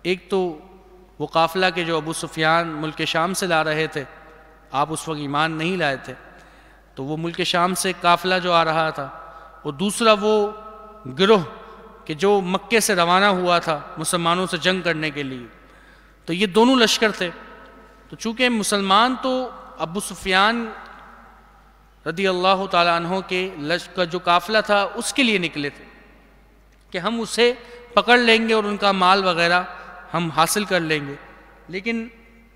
ایک تو وہ قافلہ کے جو ابو سفیان ملک شام سے لا رہے تھے، آپ اس وقت ایمان نہیں لائے تھے، تو وہ ملک شام سے قافلہ جو آ رہا تھا، اور دوسرا وہ گروہ کہ جو مکے سے روانہ ہوا تھا مسلمانوں سے جنگ کرنے کے لیے۔ تو یہ دونوں لشکر تھے۔ تو چونکہ مسلمان تو ابو سفیان رضی اللہ تعالیٰ عنہ کے لشکر جو قافلہ تھا اس کے لیے نکلے تھے کہ ہم اسے پکڑ لیں گے اور ان کا مال وغیرہ ہم حاصل کر لیں گے، لیکن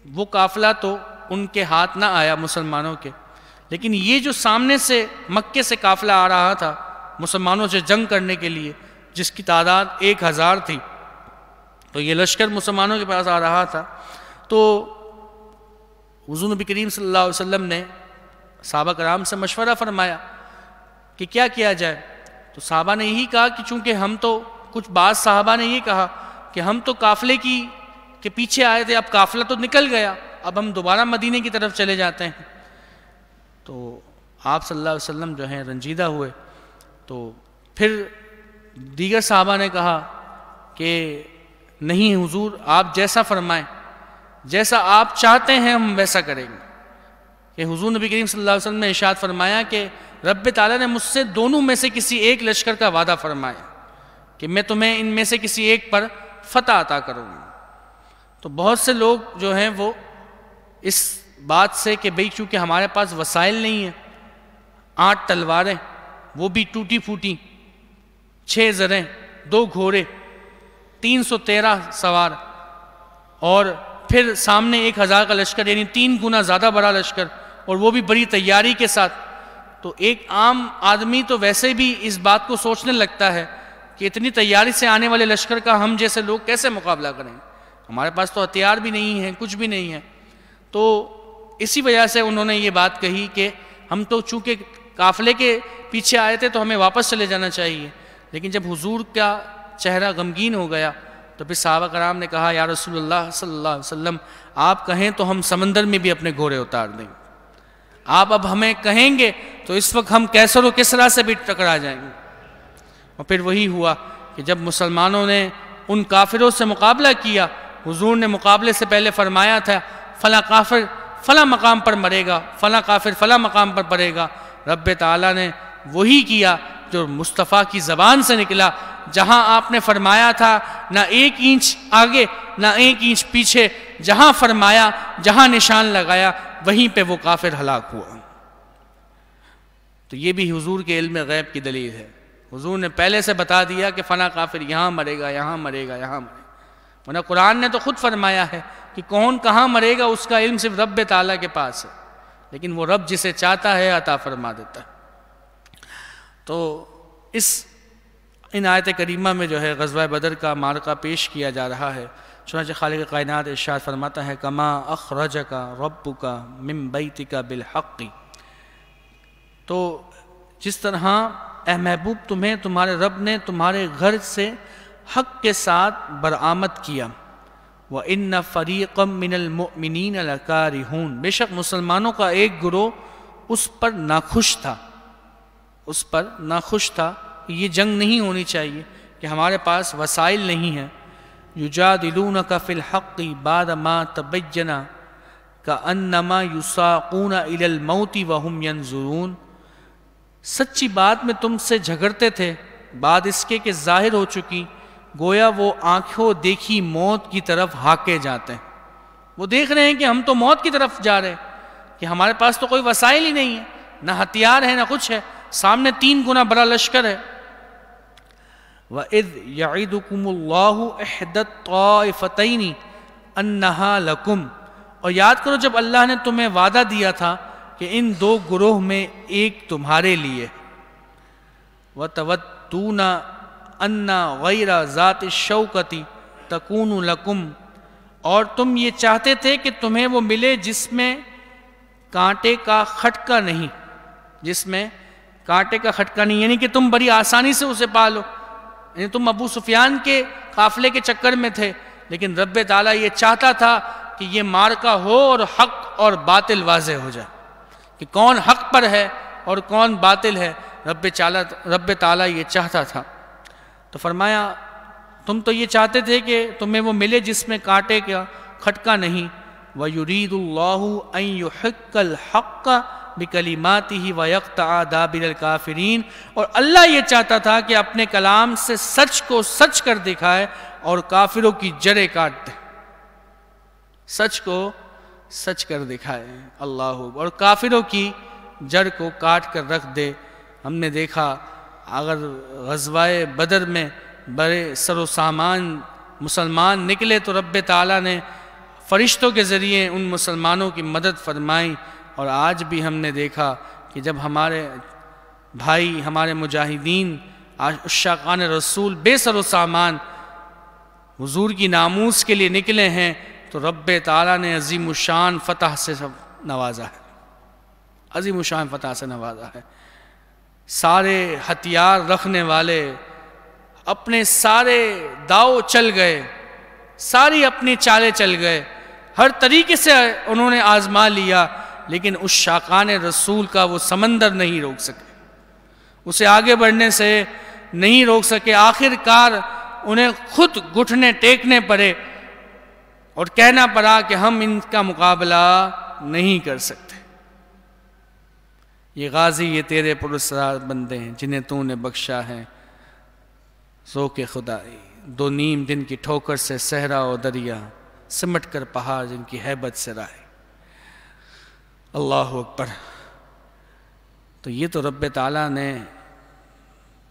وہ قافلہ تو ان کے ہاتھ نہ آیا مسلمانوں کے۔ لیکن یہ جو سامنے سے مکے سے قافلہ آ رہا تھا مسلمانوں سے جنگ کرنے کے لیے، جس کی تعداد 1000 تھی، تو یہ لشکر مسلمانوں کے پاس آ رہا تھا۔ تو حضور نبی کریم صلی اللہ علیہ وسلم نے صحابہ کرام سے مشورہ فرمایا کہ کیا کیا جائے۔ تو صحابہ نے یہی کہا کہ چونکہ ہم تو کچھ بعض صحابہ نے یہ کہا کہ ہم تو قافلے کے پیچھے آئے تھے، اب قافلہ تو نکل گیا، اب ہم دوبارہ مدینے کی طرف چلے جاتے ہیں۔ تو آپ صلی اللہ علیہ وسلم جو ہیں رنجیدہ ہوئے۔ تو پھر دیگر صحابہ نے کہا کہ نہیں حضور، آپ جیسا فرمائیں، جیسا آپ چاہتے ہیں ہم ویسا کریں گے۔ کہ حضور نبی کریم صلی اللہ علیہ وسلم نے ارشاد فرمایا کہ رب تعالیٰ نے مجھ سے دونوں میں سے کسی ایک لشکر کا وعدہ فرمایا کہ میں تمہیں ان میں سے کسی ایک پر فتح عطا کروں گا۔ تو بہت سے لوگ جو ہیں وہ اس بات سے کہ بھئی چونکہ ہمارے پاس وسائل نہیں ہیں، 8 تلواریں وہ بھی ٹوٹی پھوٹی، 6 زریں، 2 گھوڑے، 313 سوار، اور پھر سامنے 1000 کا لشکر، یعنی 3 گنا زیادہ بڑا لشکر، اور وہ بھی بڑی تیاری کے ساتھ۔ تو ایک عام آدمی تو ویسے بھی اس بات کو سوچنے لگتا ہے کہ اتنی تیاری سے آنے والے لشکر کا ہم جیسے لوگ کیسے مقابلہ کریں، ہمارے پاس تو ہتھیار بھی نہیں ہیں، کچھ بھی نہیں ہے۔ تو اسی وجہ سے انہوں نے یہ بات کہی کہ ہم تو چونکہ قافلے کے پیچھے آئے تھے تو ہمیں واپس چلے جانا چاہیے۔ لیکن جب حضور کا چہرہ غمگین ہو گیا تو پھر صحابہ کرام نے کہا یا رسول اللہ صلی اللہ علیہ وسلم، آپ کہیں تو ہم سمندر میں بھی اپنے گھوڑے اتار دیں گے، آپ اب ہمیں کہیں گے تو اس وقت ہم کیسر و کسریٰ سے بھی ٹکرا جائیں گے۔ اور پھر وہی ہوا کہ جب مسلمانوں نے ان کافروں سے مقابلہ کیا، حضور نے مقابلے سے پہلے فرمایا تھا فلاں کافر فلاں مقام پر مرے گا، فلاں کافر فلاں مقام پر پڑے گا۔ رب تعالیٰ نے وہی کیا جو مصطفیٰ کی زبان سے نکلا۔ جہاں آپ نے فرمایا تھا نہ 1 انچ آگے نہ 1 انچ پیچھے، جہاں فرمایا، جہاں نشان لگایا، وہیں پہ وہ کافر ہلاک ہوا۔ تو یہ بھی حضور کے علم غیب کی دلیل ہے۔ حضور نے پہلے سے بتا دیا کہ فلاں کافر یہاں مرے گا، یہاں مرے گا، یہاں مرے گا۔ ورنہ قرآن نے تو خود فرمایا ہے کہ کون کہاں مرے گا اس کا علم صرف رب تعالیٰ کے پاس ہے، لیکن وہ رب جسے چاہتا ہے عطا فرما دیتا ہے۔ تو ان آیت کریمہ میں جو ہے غزوہ بدر کا معرکہ پیش کیا جا رہا ہے۔ چنانچہ خالق کائنات ارشاد فرماتا ہے کما اخرجک ربک من بیتک بالحق، تو جس طرح اے محبوب تمہیں تمہارے رب نے تمہارے گھر سے حق کے ساتھ برآمد کیا۔ وَإِنَّ فَرِيقًا مِّنَ الْمُؤْمِنِينَ لَكَارِهُونَ، بے شک مسلمانوں کا ایک گروہ اس پر ناخوش تھا، اس پر ناخوش تھا کہ یہ جنگ نہیں ہونی چاہیے، کہ ہمارے پاس وسائل نہیں ہیں۔ يُجَادِلُونَكَ فِي الْحَقِّ بَعْدَ مَا تَبَيَّنَ كَأَنَّمَا يُسَاقُونَ إِلَى الْمَوْتِ وَهُمْ يَنْظُرُونَ، سچی بات میں تم سے جھگڑتے تھے بعد اس کے کہ ظاہر ہو چکی، گویا وہ آنکھوں دیکھی موت کی طرف ہاکے جاتے ہیں۔ وہ دیکھ رہے ہیں کہ ہم تو موت کی طرف جا رہے ہیں، کہ ہمارے پاس تو کوئی وسائل ہی نہیں ہے، نہ ہتھیار ہے نہ کچھ ہے، سامنے 3 گنا بڑا لشکر ہے۔ وَإِذْ يَعِدُكُمُ اللَّهُ إِحْدَى الطَّائِفَتَيْنِ أَنَّهَا لَكُمْ، اور یاد کرو جب اللہ نے تمہیں وعدہ دیا تھا کہ ان دو گروہ میں ایک تمہارے لیے، وَتَوَدُّونَ أَنَّ غَيْرَ ذَاتِ الشَّوْكَةِ تَكُونُ لَكُمْ، اور تم یہ چاہتے تھے کہ تمہیں وہ ملے جس میں کانٹے کا کھٹکا نہیں، جس میں کانٹے کا کھٹکا نہیں، یعنی کہ تم بڑی آسانی سے اسے پالو، یعنی تم ابو سفیان کے قافلے کے چکر میں تھے، لیکن رب تعالیٰ یہ چاہتا تھا کہ یہ معرکہ ہو اور حق اور باطل واضح ہو جائے، کہ کون حق پر ہے اور کون باطل ہے۔ رب تعالیٰ یہ چاہتا تھا، تو فرمایا تم تو یہ چاہتے تھے کہ تمہیں وہ ملے جس میں کانٹے کا کھٹکا نہیں، وَيُرِيدُ اللَّهُ أَن يُحِقَّ الْحَقَّ بِكَلِمَاتِهِ وَيَقْطَعَ دَابِرَ الْكَافِرِينَ، اور اللہ یہ چاہتا تھا کہ اپنے کلام سے سچ کو سچ کر دکھائے اور کافروں کی جڑیں کاٹ دے، سچ کو سچ کر دکھائے اللہ، اور کافروں کی جڑ کو کاٹ کر رکھ دے۔ ہم نے دیکھا اگر غزوہ بدر میں بڑے سر و سامان مسلمان نکلے تو رب تعالیٰ نے فرشتوں کے ذریعے ان مسلمانوں کی مدد فرمائی، اور آج بھی ہم نے دیکھا کہ جب ہمارے بھائی ہمارے مجاہدین عشاقان رسول بے سر و سامان حضور کی ناموس کے لیے نکلے ہیں تو رب تعالیٰ نے عظیم الشان فتح سے نوازا ہے، عظیم الشان فتح سے نوازا ہے۔ سارے ہتھیار رکھنے والے اپنے سارے داؤ چل گئے، ساری اپنی چالیں چل گئے، ہر طریقے سے انہوں نے آزما لیا، لیکن اس عشاقان رسول کا وہ سمندر نہیں روک سکے، اسے آگے بڑھنے سے نہیں روک سکے۔ آخر کار انہیں خود گھٹنے ٹیکنے پڑے اور کہنا پڑا کہ ہم ان کا مقابلہ نہیں کر سکتے۔ یہ غازی یہ تیرے پراسرار بندے ہیں جنہیں تو نے بخشا ہے ذوق خدائی، دو نیم دن کی ٹھوکر سے صحرا و دریا، سمٹ کر پہاڑ جن کی ہیبت سے رائے۔ اللہ اکبر۔ تو یہ تو رب تعالیٰ نے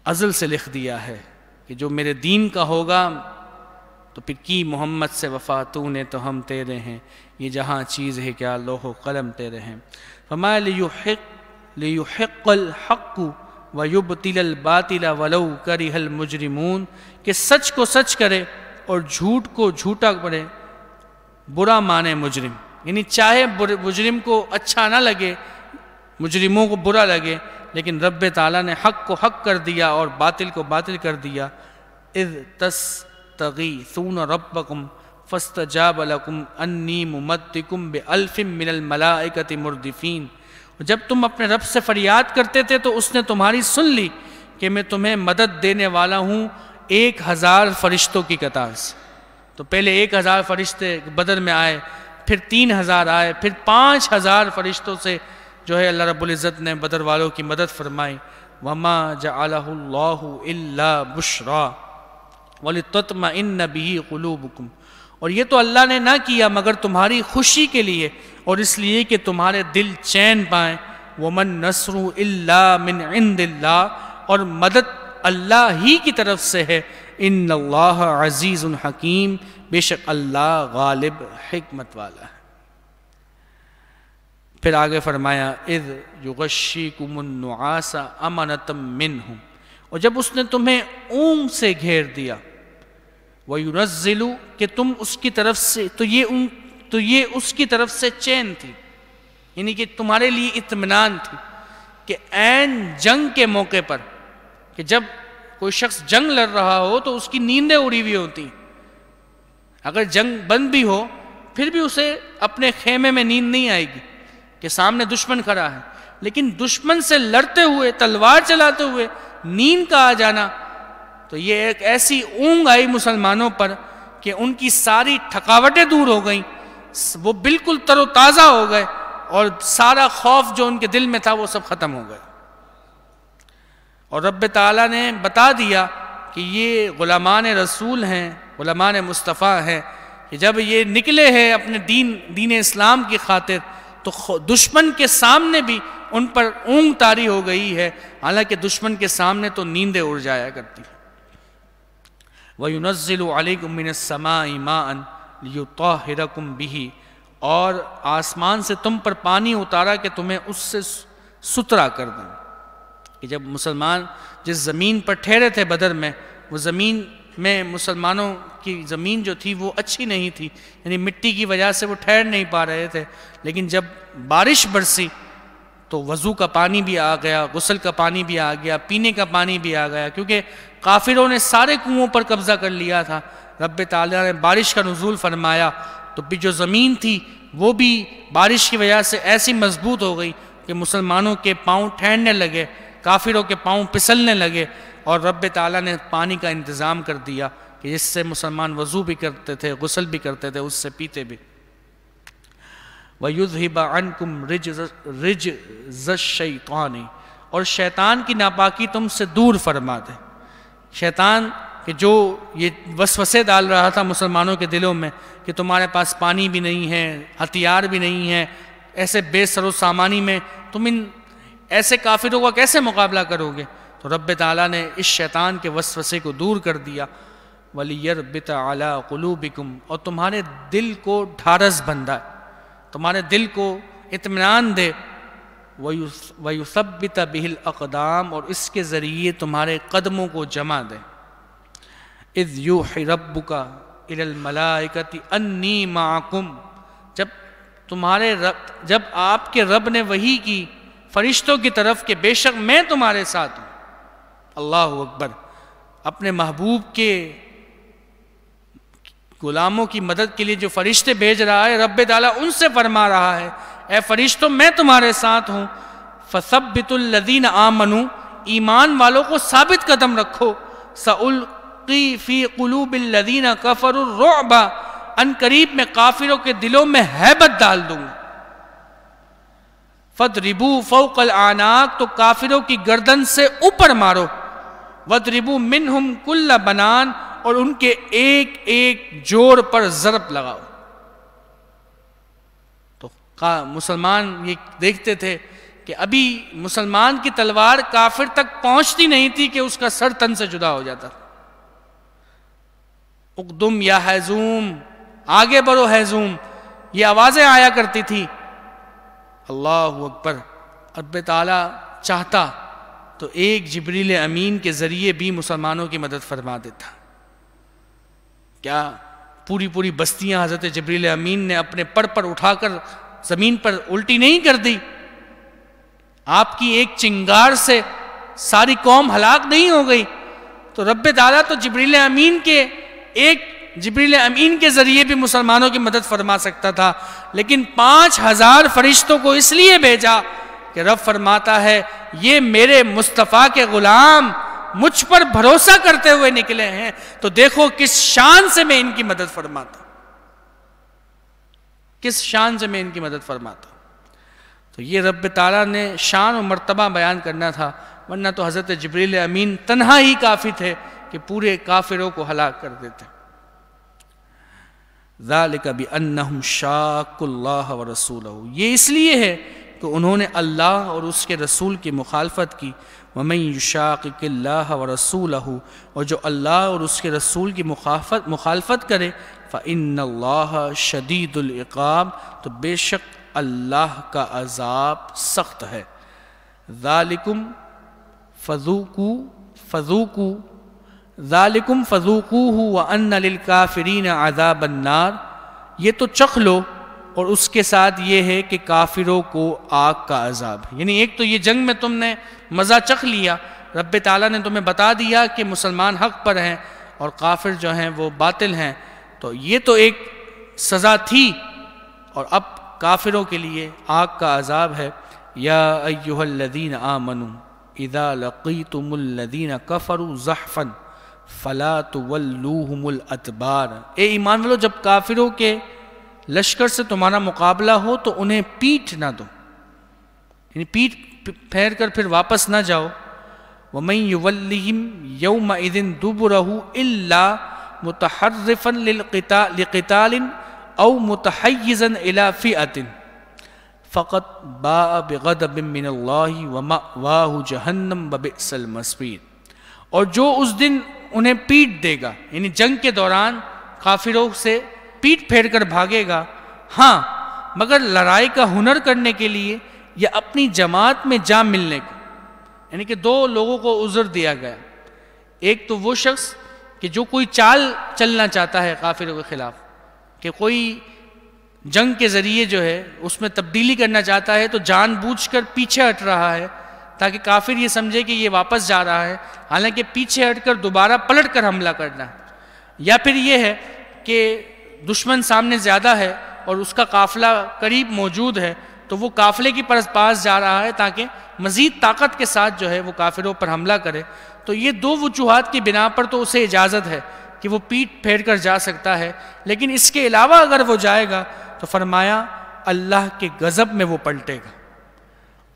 ازل سے لکھ دیا ہے کہ جو میرے دین کا ہوگا، تو پھر کی محمد سے وفا تو نے تو ہم تیرے ہیں، یہ جہاں چیز ہے کیا لوح و قلم تیرے ہیں۔ فما لیحق الحق ویبطل الباطل ولو کرہ المجرمون، کہ سچ کو سچ کرے اور جھوٹ کو جھوٹا کرے، برا مانے مجرم، یعنی چاہے مجرم کو اچھا نہ لگے، مجرموں کو برا لگے، لیکن رب تعالیٰ نے حق کو حق کر دیا اور باطل کو باطل کر دیا۔ اذ تستغیثون ربکم فاستجاب لکم انی ممدکم بألف من الملائکۃ مردفین، جب تم اپنے رب سے فریاد کرتے تھے تو اس نے تمہاری سن لی کہ میں تمہیں مدد دینے والا ہوں 1000 فرشتوں کی قطار سے۔ تو پہلے 1000 فرشتے بدر میں آئے، پھر 3000 آئے، پھر 5000 فرشتوں سے جو ہے اللہ رب العزت نے بدر والوں کی مدد فرمائی۔ وَمَا جَعَلَهُ اللَّهُ إِلَّا بُشْرَى وَلِتَطْمَئِنَّ بِهِ قُلُوبُكُمْ، اور یہ تو اللہ نے نہ کیا مگر تمہاری خوشی کے لیے اور اس لیے کہ تمہارے دل چین پائیں۔ وَمَن نَّصْرُ إِلَّا مِنْ عِنْدِ اللَّهِ، اور مدد اللہ ہی کی طرف سے ہے۔ ان اللہ عزیز حکیم، بے شک اللہ غالب حکمت والا ہے۔ پھر آگے فرمایا اذ یغشیکم النعاس امنۃ منہ، اور جب اس نے تمہیں اونگ سے گھیر دیا، وَيُنَزِّلُ، کہ تم اس کی طرف سے تو یہ اس کی طرف سے چین تھی، یعنی کہ تمہارے لیے اطمینان تھی کہ عین جنگ کے موقع پر، کہ جب کوئی شخص جنگ لڑ رہا ہو تو اس کی نیندیں اڑی ہوئی ہوتی ہیں، اگر جنگ بند بھی ہو پھر بھی اسے اپنے خیمے میں نیند نہیں آئے گی کہ سامنے دشمن کھڑا ہے، لیکن دشمن سے لڑتے ہوئے تلوار چلاتے ہوئے نیند کا آ جانا، تو یہ ایک ایسی اونگ آئی مسلمانوں پر کہ ان کی ساری تھکاوٹیں دور ہو گئیں، وہ بالکل تر و تازہ ہو گئے، اور سارا خوف جو ان کے دل میں تھا وہ سب ختم ہو گیا۔ اور رب تعالیٰ نے بتا دیا کہ یہ غلامان رسول ہیں، غلامان مصطفیٰ ہیں، کہ جب یہ نکلے ہیں اپنے دین اسلام کی خاطر تو دشمن کے سامنے بھی ان پر اونگ طاری ہو گئی ہے، حالانکہ دشمن کے سامنے تو نیندیں اڑ جایا کرتی ہیں۔ وَيُنَزِّلُ عَلَيْكُم مِّنَ السَّمَاءِ مَاءً لِيُطَهِّرَكُم بِهِ، اور آسمان سے تم پر پانی اتارا کہ تمہیں اس سے ستھرا کر دیں. کہ جب مسلمان جس زمین پر ٹھہرے تھے بدر میں، وہ زمین میں مسلمانوں کی زمین جو تھی وہ اچھی نہیں تھی، یعنی مٹی کی وجہ سے وہ ٹھہر نہیں پا رہے تھے. لیکن جب بارش برسی تو وضو کا پانی بھی آ گیا، غسل کا پانی بھی آ گیا، پینے کا پانی بھی آ گیا، کیونکہ کافروں نے سارے کنوؤں پر قبضہ کر لیا تھا. رب تعالیٰ نے بارش کا نزول فرمایا تو بھی جو زمین تھی وہ بھی بارش کی وجہ سے ایسی مضبوط ہو گئی کہ مسلمانوں کے پاؤں ٹھہرنے لگے، کافروں کے پاؤں پھسلنے لگے، اور رب تعالیٰ نے پانی کا انتظام کر دیا کہ جس سے مسلمان وضو بھی کرتے تھے، غسل بھی کرتے تھے، اس سے پیتے بھی. وَيُذْهِبَ عَنْكُمْ رِجْزَ الشَّيْطَانِ، اور شیطان کی ناپاکی تم سے دور فرما دے. شیطان کہ جو یہ وسوسے ڈال رہا تھا مسلمانوں کے دلوں میں کہ تمہارے پاس پانی بھی نہیں ہے، ہتھیار بھی نہیں ہے، ایسے بے سر و سامانی میں تم ان ایسے کافروں کا کیسے مقابلہ کرو گے، تو رب تعالیٰ نے اس شیطان کے وسوسے کو دور کر دیا. وَلِيَرْبِطَ عَلَىٰ قُلُوبِكُمْ، اور تمہارے دل کو ڈھارس بندھا، تمہارے دل کو اطمینان دے. وَيُثَبِّتَ بِهِ الْأَقْدَامِ، اور اس کے ذریعے تمہارے قدموں کو جمع دے. اِذْ يُوحِي رَبُّكَ إِلَى الْمَلَائِكَةِ أَنِّي مَعَكُمْ، جب آپ کے رب نے وحی کی فرشتوں کی طرف کہ بے شک میں تمہارے ساتھ ہوں. اللہ اکبر. اپنے محبوب کے غلاموں کی مدد کے لیے جو فرشتے بھیج رہا ہے، رب تعالیٰ ان سے فرما رہا ہے اے فرشتوں میں تمہارے ساتھ ہوں. فَثَبِّتُوا الَّذِينَ آمَنُوا، ایمان والوں کو ثابت قدم رکھو. سَأُلْقِي فِي قُلُوبِ الَّذِينَ كَفَرُوا الرُّعْبَ، ان قریب میں کافروں کے دلوں میں ہیبت ڈال دوں گا. فَاضْرِبُوا فَوْقَ الْأَعْنَاقِ، تو کافروں کی گردن سے اوپر مارو. وَاضْرِبُوا مِنْهُمْ كُلَّ بَنَانٍ، اور ان کے ایک ایک جوڑ پر ضرب لگاؤ. تو مسلمان یہ دیکھتے تھے کہ ابھی مسلمان کی تلوار کافر تک پہنچتی نہیں تھی کہ اس کا سر تن سے جدا ہو جاتا. اقدم یا حیزوم، آگے بڑھو حیزوم، یہ آوازیں آیا کرتی تھی. اللہ اکبر. رب تعالیٰ چاہتا تو ایک جبریل امین کے ذریعے بھی مسلمانوں کی مدد فرما دیتا. کیا پوری بستیاں حضرت جبریل امین نے اپنے پر اٹھا کر زمین پر الٹی نہیں کر دی؟ آپ کی ایک چنگار سے ساری قوم ہلاک نہیں ہو گئی؟ تو رب تعالیٰ تو جبریل امین کے ذریعے بھی مسلمانوں کی مدد فرما سکتا تھا، لیکن 5000 فرشتوں کو اس لیے بھیجا کہ رب فرماتا ہے یہ میرے مصطفیٰ کے غلام مجھ پر بھروسہ کرتے ہوئے نکلے ہیں، تو دیکھو کس شان سے میں ان کی مدد فرماتا، کس شان سے میں ان کی مدد فرماتا. تو یہ رب تعالیٰ نے شان و مرتبہ بیان کرنا تھا، ورنہ تو حضرت جبریل امین تنہا ہی کافی تھے کہ پورے کافروں کو ہلاک کر دیتے. ذَلِكَ بِأَنَّهُمْ شَاقُّوا اللَّهَ وَرَسُولَهُ، یہ اس لیے ہے کہ انہوں نے اللہ اور اس کے رسول کی مخالفت کی. وَمَن يُشَاقِقِ اللَّهَ وَرَسُولَهُ، اور جو اللہ اور اس کے رسول کی مخالفت کرے، فَإِنَّ اللَّهَ شَدِيدُ الْعِقَابِ، تو بے شک اللہ کا عذاب سخت ہے. ذَلِكُمْ فَذُوقُوا ذَلِكُمْ فَذُوقُوهُ وَأَنَّ لِلْكَافِرِينَ عَذَابَ النَّارِ، یہ تو چکھ لو، اور اس کے ساتھ یہ ہے کہ کافروں کو آگ کا عذاب ہے. یعنی ایک تو یہ جنگ میں تم نے مزہ چکھ لیا، رب تعالیٰ نے تمہیں بتا دیا کہ مسلمان حق پر ہیں اور کافر جو ہیں وہ باطل ہیں، تو یہ تو ایک سزا تھی، اور اب کافروں کے لیے آگ کا عذاب ہے. یا ایہا الذین آمنوا اذا لقیتم الذین کفروا زحفا فلا تولوہم الادبار، اے ایمان والو جب کافروں کے لشکر سے تمہارا مقابلہ ہو تو انہیں پیٹھ نہ دو، یعنی پیٹھ پھیر کر پھر واپس نہ جاؤ. وَمَن يُوَلِّهِمْ يَوْمَئِذٍ دُبُرَهُ إِلَّا مُتَحَرِّفًا لِقِتَالٍ أَوْ مُتَحَيِّزًا إِلَى فِئَةٍ فَقَدْ بَاءَ بِغَضَبٍ مِّنَ اللَّهِ وَمَأْوَاهُ جَهَنَّمُ وَبِئْسَ الْمَصِيرُ، اور جو اس دن انہیں پیٹ دے گا، یعنی جنگ کے دوران کافروں سے پیٹ پھیر کر بھاگے گا، ہاں مگر لڑائی کا ہنر کرنے کے لیے یا اپنی جماعت میں جا ملنے کو. یعنی کہ دو لوگوں کو عذر دیا گیا. ایک تو وہ شخص کہ جو کوئی چال چلنا چاہتا ہے کافروں کے خلاف، کہ کوئی جنگ کے ذریعے جو ہے اس میں تبدیلی کرنا چاہتا ہے تو جان بوجھ کر پیچھے ہٹ رہا ہے تاکہ کافر یہ سمجھے کہ یہ واپس جا رہا ہے، حالانکہ پیچھے ہٹ کر دوبارہ پلٹ کر حملہ کرنا ہے. یا پھر یہ ہے کہ دشمن سامنے زیادہ ہے اور اس کا قافلہ قریب موجود ہے تو وہ قافلے کی پاس جا رہا ہے تاکہ مزید طاقت کے ساتھ جو ہے وہ کافروں پر حملہ کرے. تو یہ دو وجوہات کی بنا پر تو اسے اجازت ہے کہ وہ پیٹ پھیر کر جا سکتا ہے، لیکن اس کے علاوہ اگر وہ جائے گا تو فرمایا اللہ کے غضب میں وہ پلٹے گا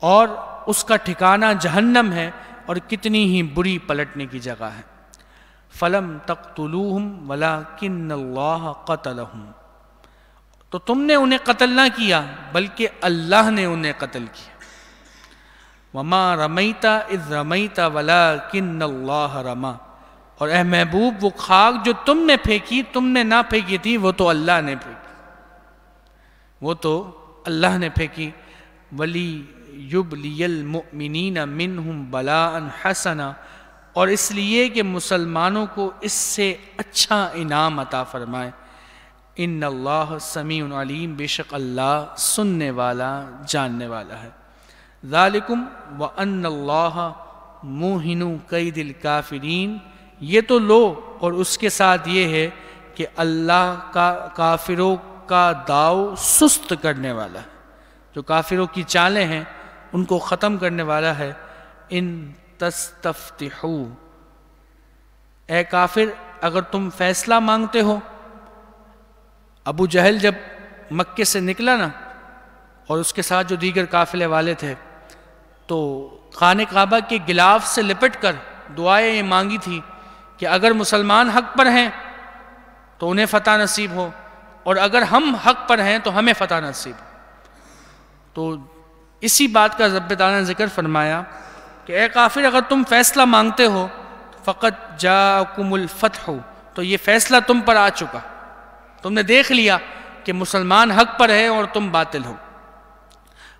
اور اس کا ٹھکانہ جہنم ہے اور کتنی ہی بری پلٹنے کی جگہ ہے. فَلَمْ تَقْتُلُوهُمْ وَلَكِنَّ اللَّهَ قَتَلَهُمْ، تو تم نے انہیں قتل نہ کیا بلکہ اللہ نے انہیں قتل کیا. وَمَا رَمَيْتَ إِذْ رَمَيْتَ وَلَكِنَّ اللَّهَ رَمَى، اور اے محبوب وہ خاک جو تم نے پھینکی تم نے نہ پھینکی تھی، وہ تو اللہ نے پھینکی، وہ تو اللہ نے پھینکی. وَلِيُبْلِيَ الْمُؤْمِنِينَ مِنْهُمْ بَلَاءً حَسَنًا، اور اس لیے کہ مسلمانوں کو اس سے اچھا انعام عطا فرمائے. ان اللہ سمیع علیم، بے شک اللہ سننے والا جاننے والا ہے. ذالکم وان اللہ موہن کید الکافرین، یہ تو لو اور اس کے ساتھ یہ ہے کہ اللہ کا کافروں کا داؤ سست کرنے والا ہے، جو کافروں کی چالیں ہیں ان کو ختم کرنے والا ہے. ان تستفتحو، اے کافر اگر تم فیصلہ مانگتے ہو. ابو جہل جب مکے سے نکلا نا اور اس کے ساتھ جو دیگر قافلے والے تھے تو خانہ کعبہ کے غلاف سے لپٹ کر دعائیں یہ مانگی تھی کہ اگر مسلمان حق پر ہیں تو انہیں فتح نصیب ہو اور اگر ہم حق پر ہیں تو ہمیں فتح نصیب ہو. تو اسی بات کا رب تعالیٰ نے ذکر فرمایا کہ اے کافر اگر تم فیصلہ مانگتے ہو فقط جاءکم الفتح، تو یہ فیصلہ تم پر آ چکا، تم نے دیکھ لیا کہ مسلمان حق پر ہے اور تم باطل ہو.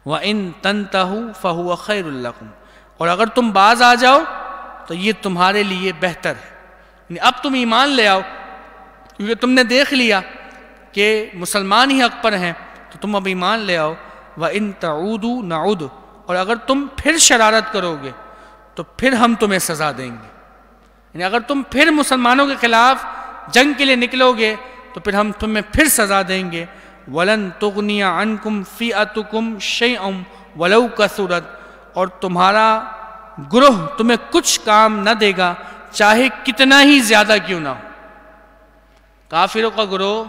وَإِن تَنْتَهُوا فَهُوَ خَيْرٌ لَكُمْ، اور اگر تم باز آ جاؤ تو یہ تمہارے لیے بہتر ہے. یعنی اب تم ایمان لے آؤ کیونکہ تم نے دیکھ لیا کہ مسلمان ہی حق پر ہیں تو تم اب ایمان لے آؤ. وَإِن تَعُودُوا نَعُودُ، اور اگر تم پھر شرارت کرو گے تو پھر ہم تمہیں سزا دیں گے. یعنی اگر تم پھر مسلمانوں کے خلاف جنگ کے لیے نکلو گے تو پھر ہم تمہیں پھر سزا دیں گے. وَلَن تُغْنِيَ عَنْكُمْ فِئَتُكُمْ شَيْئًا وَلَوْ كَثُرَتْ، اور تمہارا گروہ تمہیں کچھ کام نہ دے گا چاہے کتنا ہی زیادہ کیوں نہ ہو. کافروں کا گروہ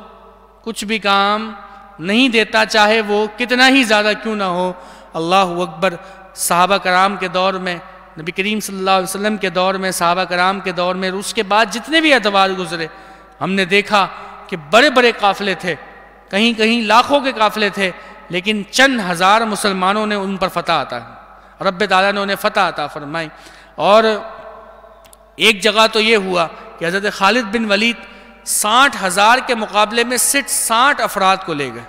کچھ بھی کام نہیں دیتا چاہے وہ کتنا ہی زیادہ کیوں نہ ہو. اللہ اکبر. صحابہ کرام کے دور میں، نبی کریم صلی اللہ علیہ وسلم کے دور میں، صحابہ کرام کے دور میں، اس کے بعد جتنے بھی ادوار گزرے ہم نے دیکھا کہ بڑے بڑے قافلے تھے، کہیں کہیں لاکھوں کے قافلے تھے، لیکن چند ہزار مسلمانوں نے ان پر فتح عطا، رب تعالیٰ نے انہیں فتح عطا فرمائی. اور ایک جگہ تو یہ ہوا کہ حضرت خالد بن ولید 60,000 کے مقابلے میں صرف 60 افراد کو لے گئے.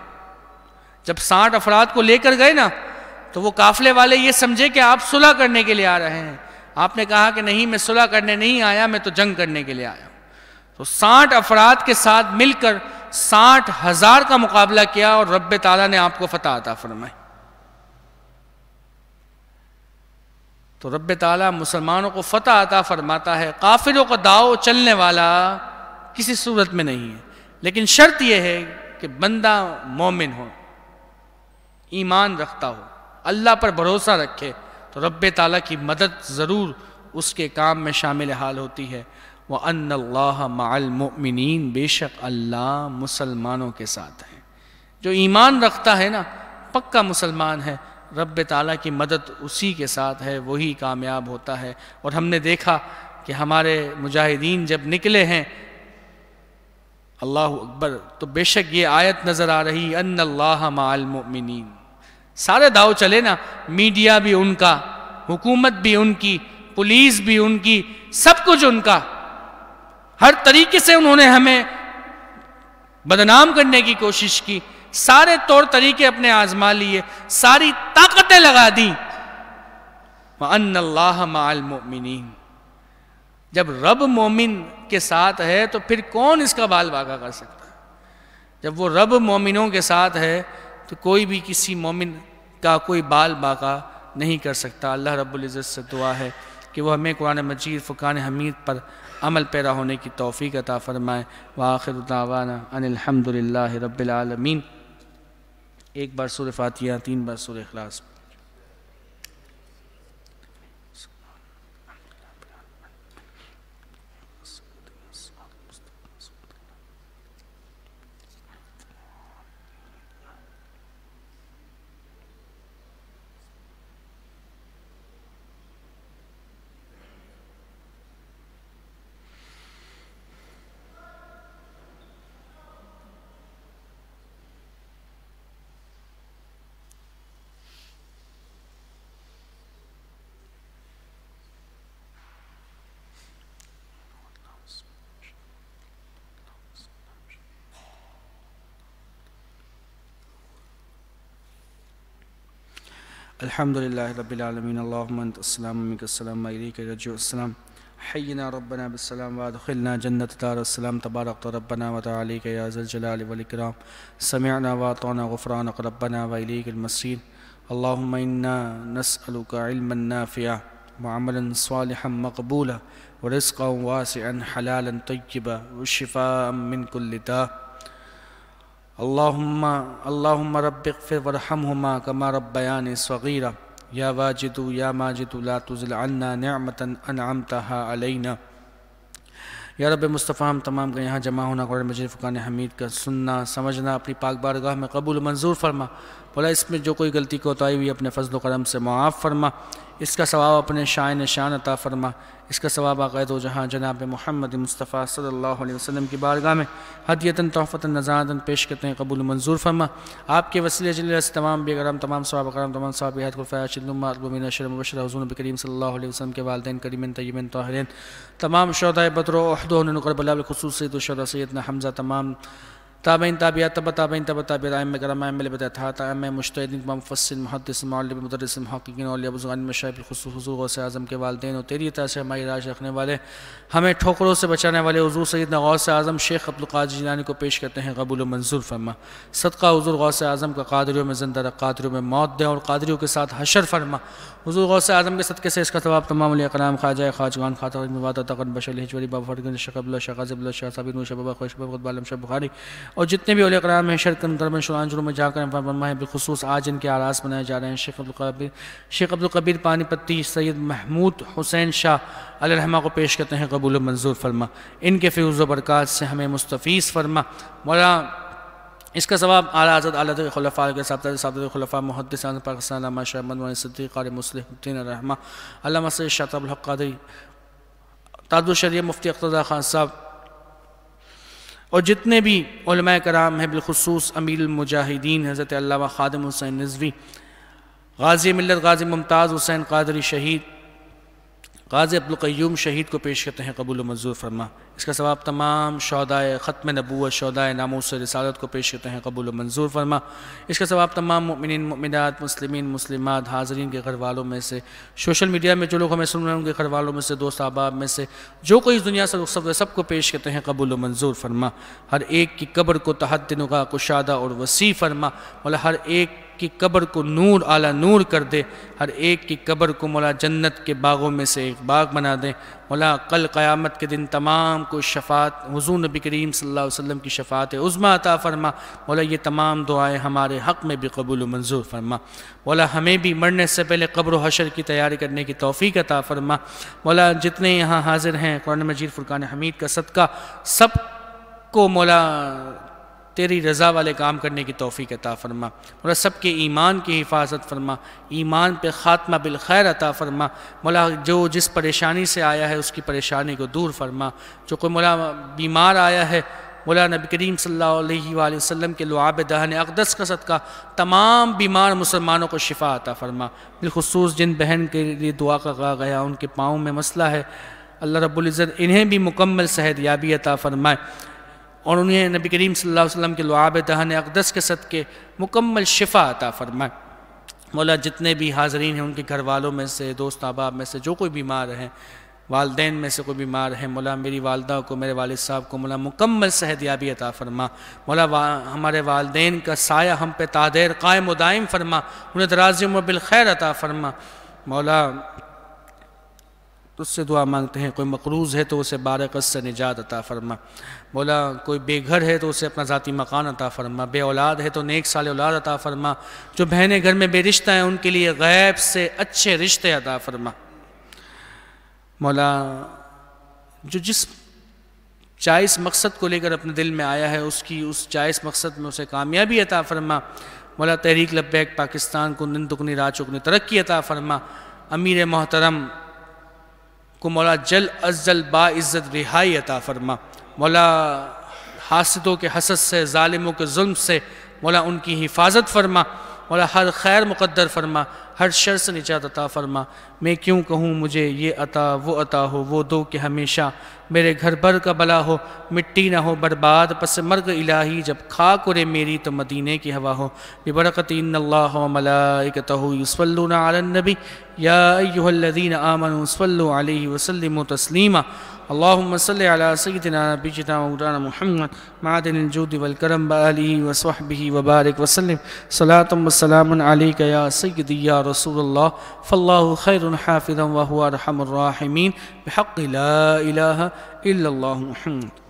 جب 60 افراد کو لے کر گئے نا تو وہ قافلے والے یہ سمجھے کہ آپ صلح کرنے کے لیے آ رہے ہیں. آپ نے کہا کہ نہیں، میں صلح کرنے نہیں آیا، میں تو جنگ کرنے کے لیے آیا. تو 60 افراد کے ساتھ مل کر 60,000 کا مقابلہ کیا اور رب تعالیٰ نے آپ کو فتح عطا فرمائی. تو رب تعالیٰ مسلمانوں کو فتح عطا فرماتا ہے. کافروں کا داؤ چلنے والا کسی صورت میں نہیں ہے، لیکن شرط یہ ہے کہ بندہ مومن ہو، ایمان رکھتا ہو، اللہ پر بھروسہ رکھے تو رب تعالیٰ کی مدد ضرور اس کے کام میں شامل حال ہوتی ہے. وَأَنَّ اللَّهَ مَعَ الْمُؤْمِنِينَ، بے شک اللہ مسلمانوں کے ساتھ ہے. جو ایمان رکھتا ہے نا، پکا مسلمان ہے، رب تعالیٰ کی مدد اسی کے ساتھ ہے، وہی کامیاب ہوتا ہے. اور ہم نے دیکھا کہ ہمارے مجاہدین جب نکلے ہیں، اللہ اکبر، تو بے شک یہ آیت نظر آ رہی ان اللہ مع المؤمنین. سارے داؤ چلے نا، میڈیا بھی ان کا، حکومت بھی ان کی، پولیس بھی ان کی، سب کچھ ان کا. ہر طریقے سے انہوں نے ہمیں بدنام کرنے کی کوشش کی، سارے طور طریقے اپنے آزما لیے، ساری طاقتیں لگا دیں، وَأَنَّ اللَّهَ مَعَ الْمُؤْمِنِينَ۔ جب رب مومن کے ساتھ ہے تو پھر کون اس کا بال باغا کر سکتا ہے؟ جب وہ رب مومنوں کے ساتھ ہے تو کوئی بھی کسی مومن کا کوئی بال باغا نہیں کر سکتا۔ اللہ رب العزت سے دعا ہے کہ وہ ہمیں قرآن مجید فرقان حمید پر عمل پیرا ہونے کی توفیق عطا فرمائے۔ وآخر دعوانا ان الحمد للہ رب العالمین۔ ایک بار سورہ فاتحہ، 3 بار سورہ اخلاص۔ الحمد للہ رب العالمین۔ اللہم انت السلام منک السلام الیک یرجع السلام، حینا ربنا بالسلام وادخلنا جنت دار السلام، تبارک ربنا وتعالیک یا ذا الجلال والاکرام، سمعنا واطعنا غفرانک ربنا والیک المصیر۔ اللہم انا نسألک علما نافعا وعملا صالحا مقبولا ورزقا واسعا حلالا طیبا وشفاء من کل داء۔ اللہم رب اغفر وارحمہما کما ربیانی صغیرا، یا واجد یا ماجد لا تزل عنا نعمتا انعمتها علینا۔ یا رب مصطفیٰ، ہم تمام کا یہاں جمع ہونا قرآن مجید فرقان حمید کا سننا سمجھنا اپنی پاک بارگاہ میں قبول منظور فرما۔ مولا اس میں جو کوئی غلطی کوتاہی ہوئی اپنے فضل و کرم سے معاف فرما، اس کا ثواب اپنے شائن شان عطا فرما، اس کا ثواب عقائد و جہاں جناب محمد مصطفیٰ صلی اللہ علیہ وسلم کی بارگاہ میں ہدیتاً تحفتاً نذراناً پیش کرتے ہیں، قبول منظور فرما۔ آپ کے وسیلے جلیل سے تمام بے کرام، تمام صحابہ کرام، تمام صحابہ حیات خلفائے راشدین المعصومین اشرف مبشرہ حضور نبی کریم صلی اللہ علیہ وسلم کے والدین کریمین طیبین طاہرین، تمام شہدائے بدر و احد و حنین و کربلا بالخصوص سید الشہداء سیدنا حمزہ، تمام تابعین تابعات تبع تابعین تبع تابعین ائمہ کرام ائمہ بدعت ائمہ مجتہدین، تمام مفسرین محدث معلم مدرس محققین اولیاء بزرگان مشائخ بالخصوص حضور غوث اعظم کے والدین، اور تیری عطا سے ہماری راج رکھنے والے، ہمیں ٹھوکروں سے بچانے والے حضور سیدنا غوث اعظم شیخ عبدالقادر جیلانی کو پیش کرتے ہیں، قبول و منظور فرما۔ صدقہ حضور غوث اعظم کا قادریوں میں زندہ رکھ، قادریوں میں موت دے اور قادریوں کے ساتھ حشر فرما۔ حضور غوث اعظم کے صدقے سے اس کا ثواب تمام اولیاء کرام، خواجہ خواجگان، خاطر مواد تقن بشر الہجوری، بابا فرید شیخ عبداللہ شاہ غازی عبداللہ شاہ صابر نور شاہ بابا خوش بابا خطب عالم شاہ بخاری، اور جتنے بھی اولیاء کرام میں شرکن دربن شران جرم میں جا کر فرما ہے، بالخصوص آج ان کے آراس بنائے جا رہے ہیں شیخ عبدالقبیر پانی پتی سید محمود حسین شاہ علیہ الرحمہ کو پیش کرتے ہیں، قبول و منظور فرما۔ ان کے فیض و برکات سے ہمیں مستفیض فرما۔ مولا اس کا ثواب اعلیٰ حضرت اعلیٰ خلفاء کے سابق خلفاء محدث پاکستان علامہ شاہ احمد مولانا صدیق قاری مصلح الدین الرحمہ، علامہ سید شاہ الحق قادری، تاج الشریعہ مفتی اقتداء خان صاحب، اور جتنے بھی علماء کرام ہیں، بالخصوص امیر المجاہدین حضرت علامہ خادم حسین نظوی، غازی ملت غازی ممتاز حسین قادری شہید، غازی عبدالقیوم شہید کو پیش کرتے ہیں، قبول و منظور فرما۔ اس کا ثواب تمام شہدائے ختم نبوت، شہدائے ناموس رسالت کو پیش کرتے ہیں، قبول و منظور فرما۔ اس کا ثواب تمام مؤمنین مؤمنات مسلمین مسلمات حاضرین کے گھر والوں میں سے، سوشل میڈیا میں جو لوگ ہمیں سن رہے ہیں ان کے گھر والوں میں سے، دوست احباب میں سے، جو کوئی اس دنیا سے رخصت ہوئے، سب کو پیش کرتے ہیں، قبول و منظور فرما۔ ہر ایک کی قبر کو تحت نگاہ کشادہ اور وسیع فرما۔ مولا ہر ایک کی قبر کو نور اعلیٰ نور کر دے، ہر ایک کی قبر کو مولا جنت کے باغوں میں سے ایک باغ بنا دے۔ مولا کل قیامت کے دن تمام کو شفاعت حضور نبی کریم صلی اللہ علیہ وسلم کی شفاعت عظمیٰ عطا فرما۔ مولا یہ تمام دعائیں ہمارے حق میں بھی قبول و منظور فرما۔ مولا ہمیں بھی مرنے سے پہلے قبر و حشر کی تیاری کرنے کی توفیق عطا فرما۔ مولا جتنے یہاں حاضر ہیں، قرآن مجید فرقان حمید کا صدقہ سب کو مولا تیری رضا والے کام کرنے کی توفیق عطا فرما۔ مولا سب کے ایمان کی حفاظت فرما، ایمان پہ خاتمہ بالخیر عطا فرما۔ مولا جو جس پریشانی سے آیا ہے اس کی پریشانی کو دور فرما۔ جو کوئی مولا بیمار آیا ہے، مولا نبی کریم صلی اللہ علیہ وآلہ وسلم کے لعاب دہن اقدس کا صدقہ تمام بیمار مسلمانوں کو شفا عطا فرما۔ بالخصوص جن بہن کے لیے دعا کا کہا گیا ان کے پاؤں میں مسئلہ ہے، اللہ رب العزت انہیں بھی مکمل صحت یابی عطا فرمائے، اور انہیں نبی کریم صلی اللہ علیہ وسلم کے لعاب دہن اقدس کے صدقے مکمل شفا عطا فرمائے۔ مولا جتنے بھی حاضرین ہیں ان کے گھر والوں میں سے، دوست احباب میں سے جو کوئی بیمار ہیں، والدین میں سے کوئی بیمار ہے، مولا میری والدہ کو، میرے والد صاحب کو مولا مکمل صحت یابی عطا فرما۔ مولا ہمارے والدین کا سایہ ہم پہ تادیر قائم و دائم فرما، انہیں دراز عمر بالخیر عطا فرما۔ مولا تجھ سے دعا مانگتے ہیں، کوئی مقروض ہے تو اسے بارقت سے نجات عطا فرما۔ مولا کوئی بے گھر ہے تو اسے اپنا ذاتی مکان عطا فرما، بے اولاد ہے تو نیک صالح اولاد عطا فرما، جو بہنیں گھر میں بے رشتہ ہیں ان کے لیے غیب سے اچھے رشتے عطا فرما۔ مولا جو جس جائز مقصد کو لے کر اپنے دل میں آیا ہے اس جائز مقصد میں اسے کامیابی عطا فرما۔ مولا تحریک لبیک پاکستان کو دن دگنی رات چگنی ترقی عطا فرما۔ امیر محترم کو مولا جل از جل با عزت رہائی عطا فرما۔ مولا حاسدوں کے حسد سے، ظالموں کے ظلم سے مولا ان کی حفاظت فرما۔ مولا ہر خیر مقدر فرما، ہر شر سے نجات عطا فرما۔ میں کیوں کہوں مجھے یہ عطا وہ عطا ہو، وہ دو کہ ہمیشہ میرے گھر بھر کا بلا ہو، مٹی نہ ہو برباد پس مرگ الہی، جب خاک اڑے میری تو مدینے کی ہوا ہو۔ ببرکت ان اللہ و ملائکتہ یصلون علی النبی یا ایھا الذین آمنوا صلوا علیہ وسلموا تسلیما۔ اللہم صلی علی سیدنا نبینا مولانا محمد معدن الجود والکرم بآلہ وصحبہ وبارک وسلم۔ صلاۃ و سلام علیک یا سیدی یا رسول اللہ، فاللہ خیر حافظا وہو ارحم الراحمین، بحق لا الہ الا اللہ محمد۔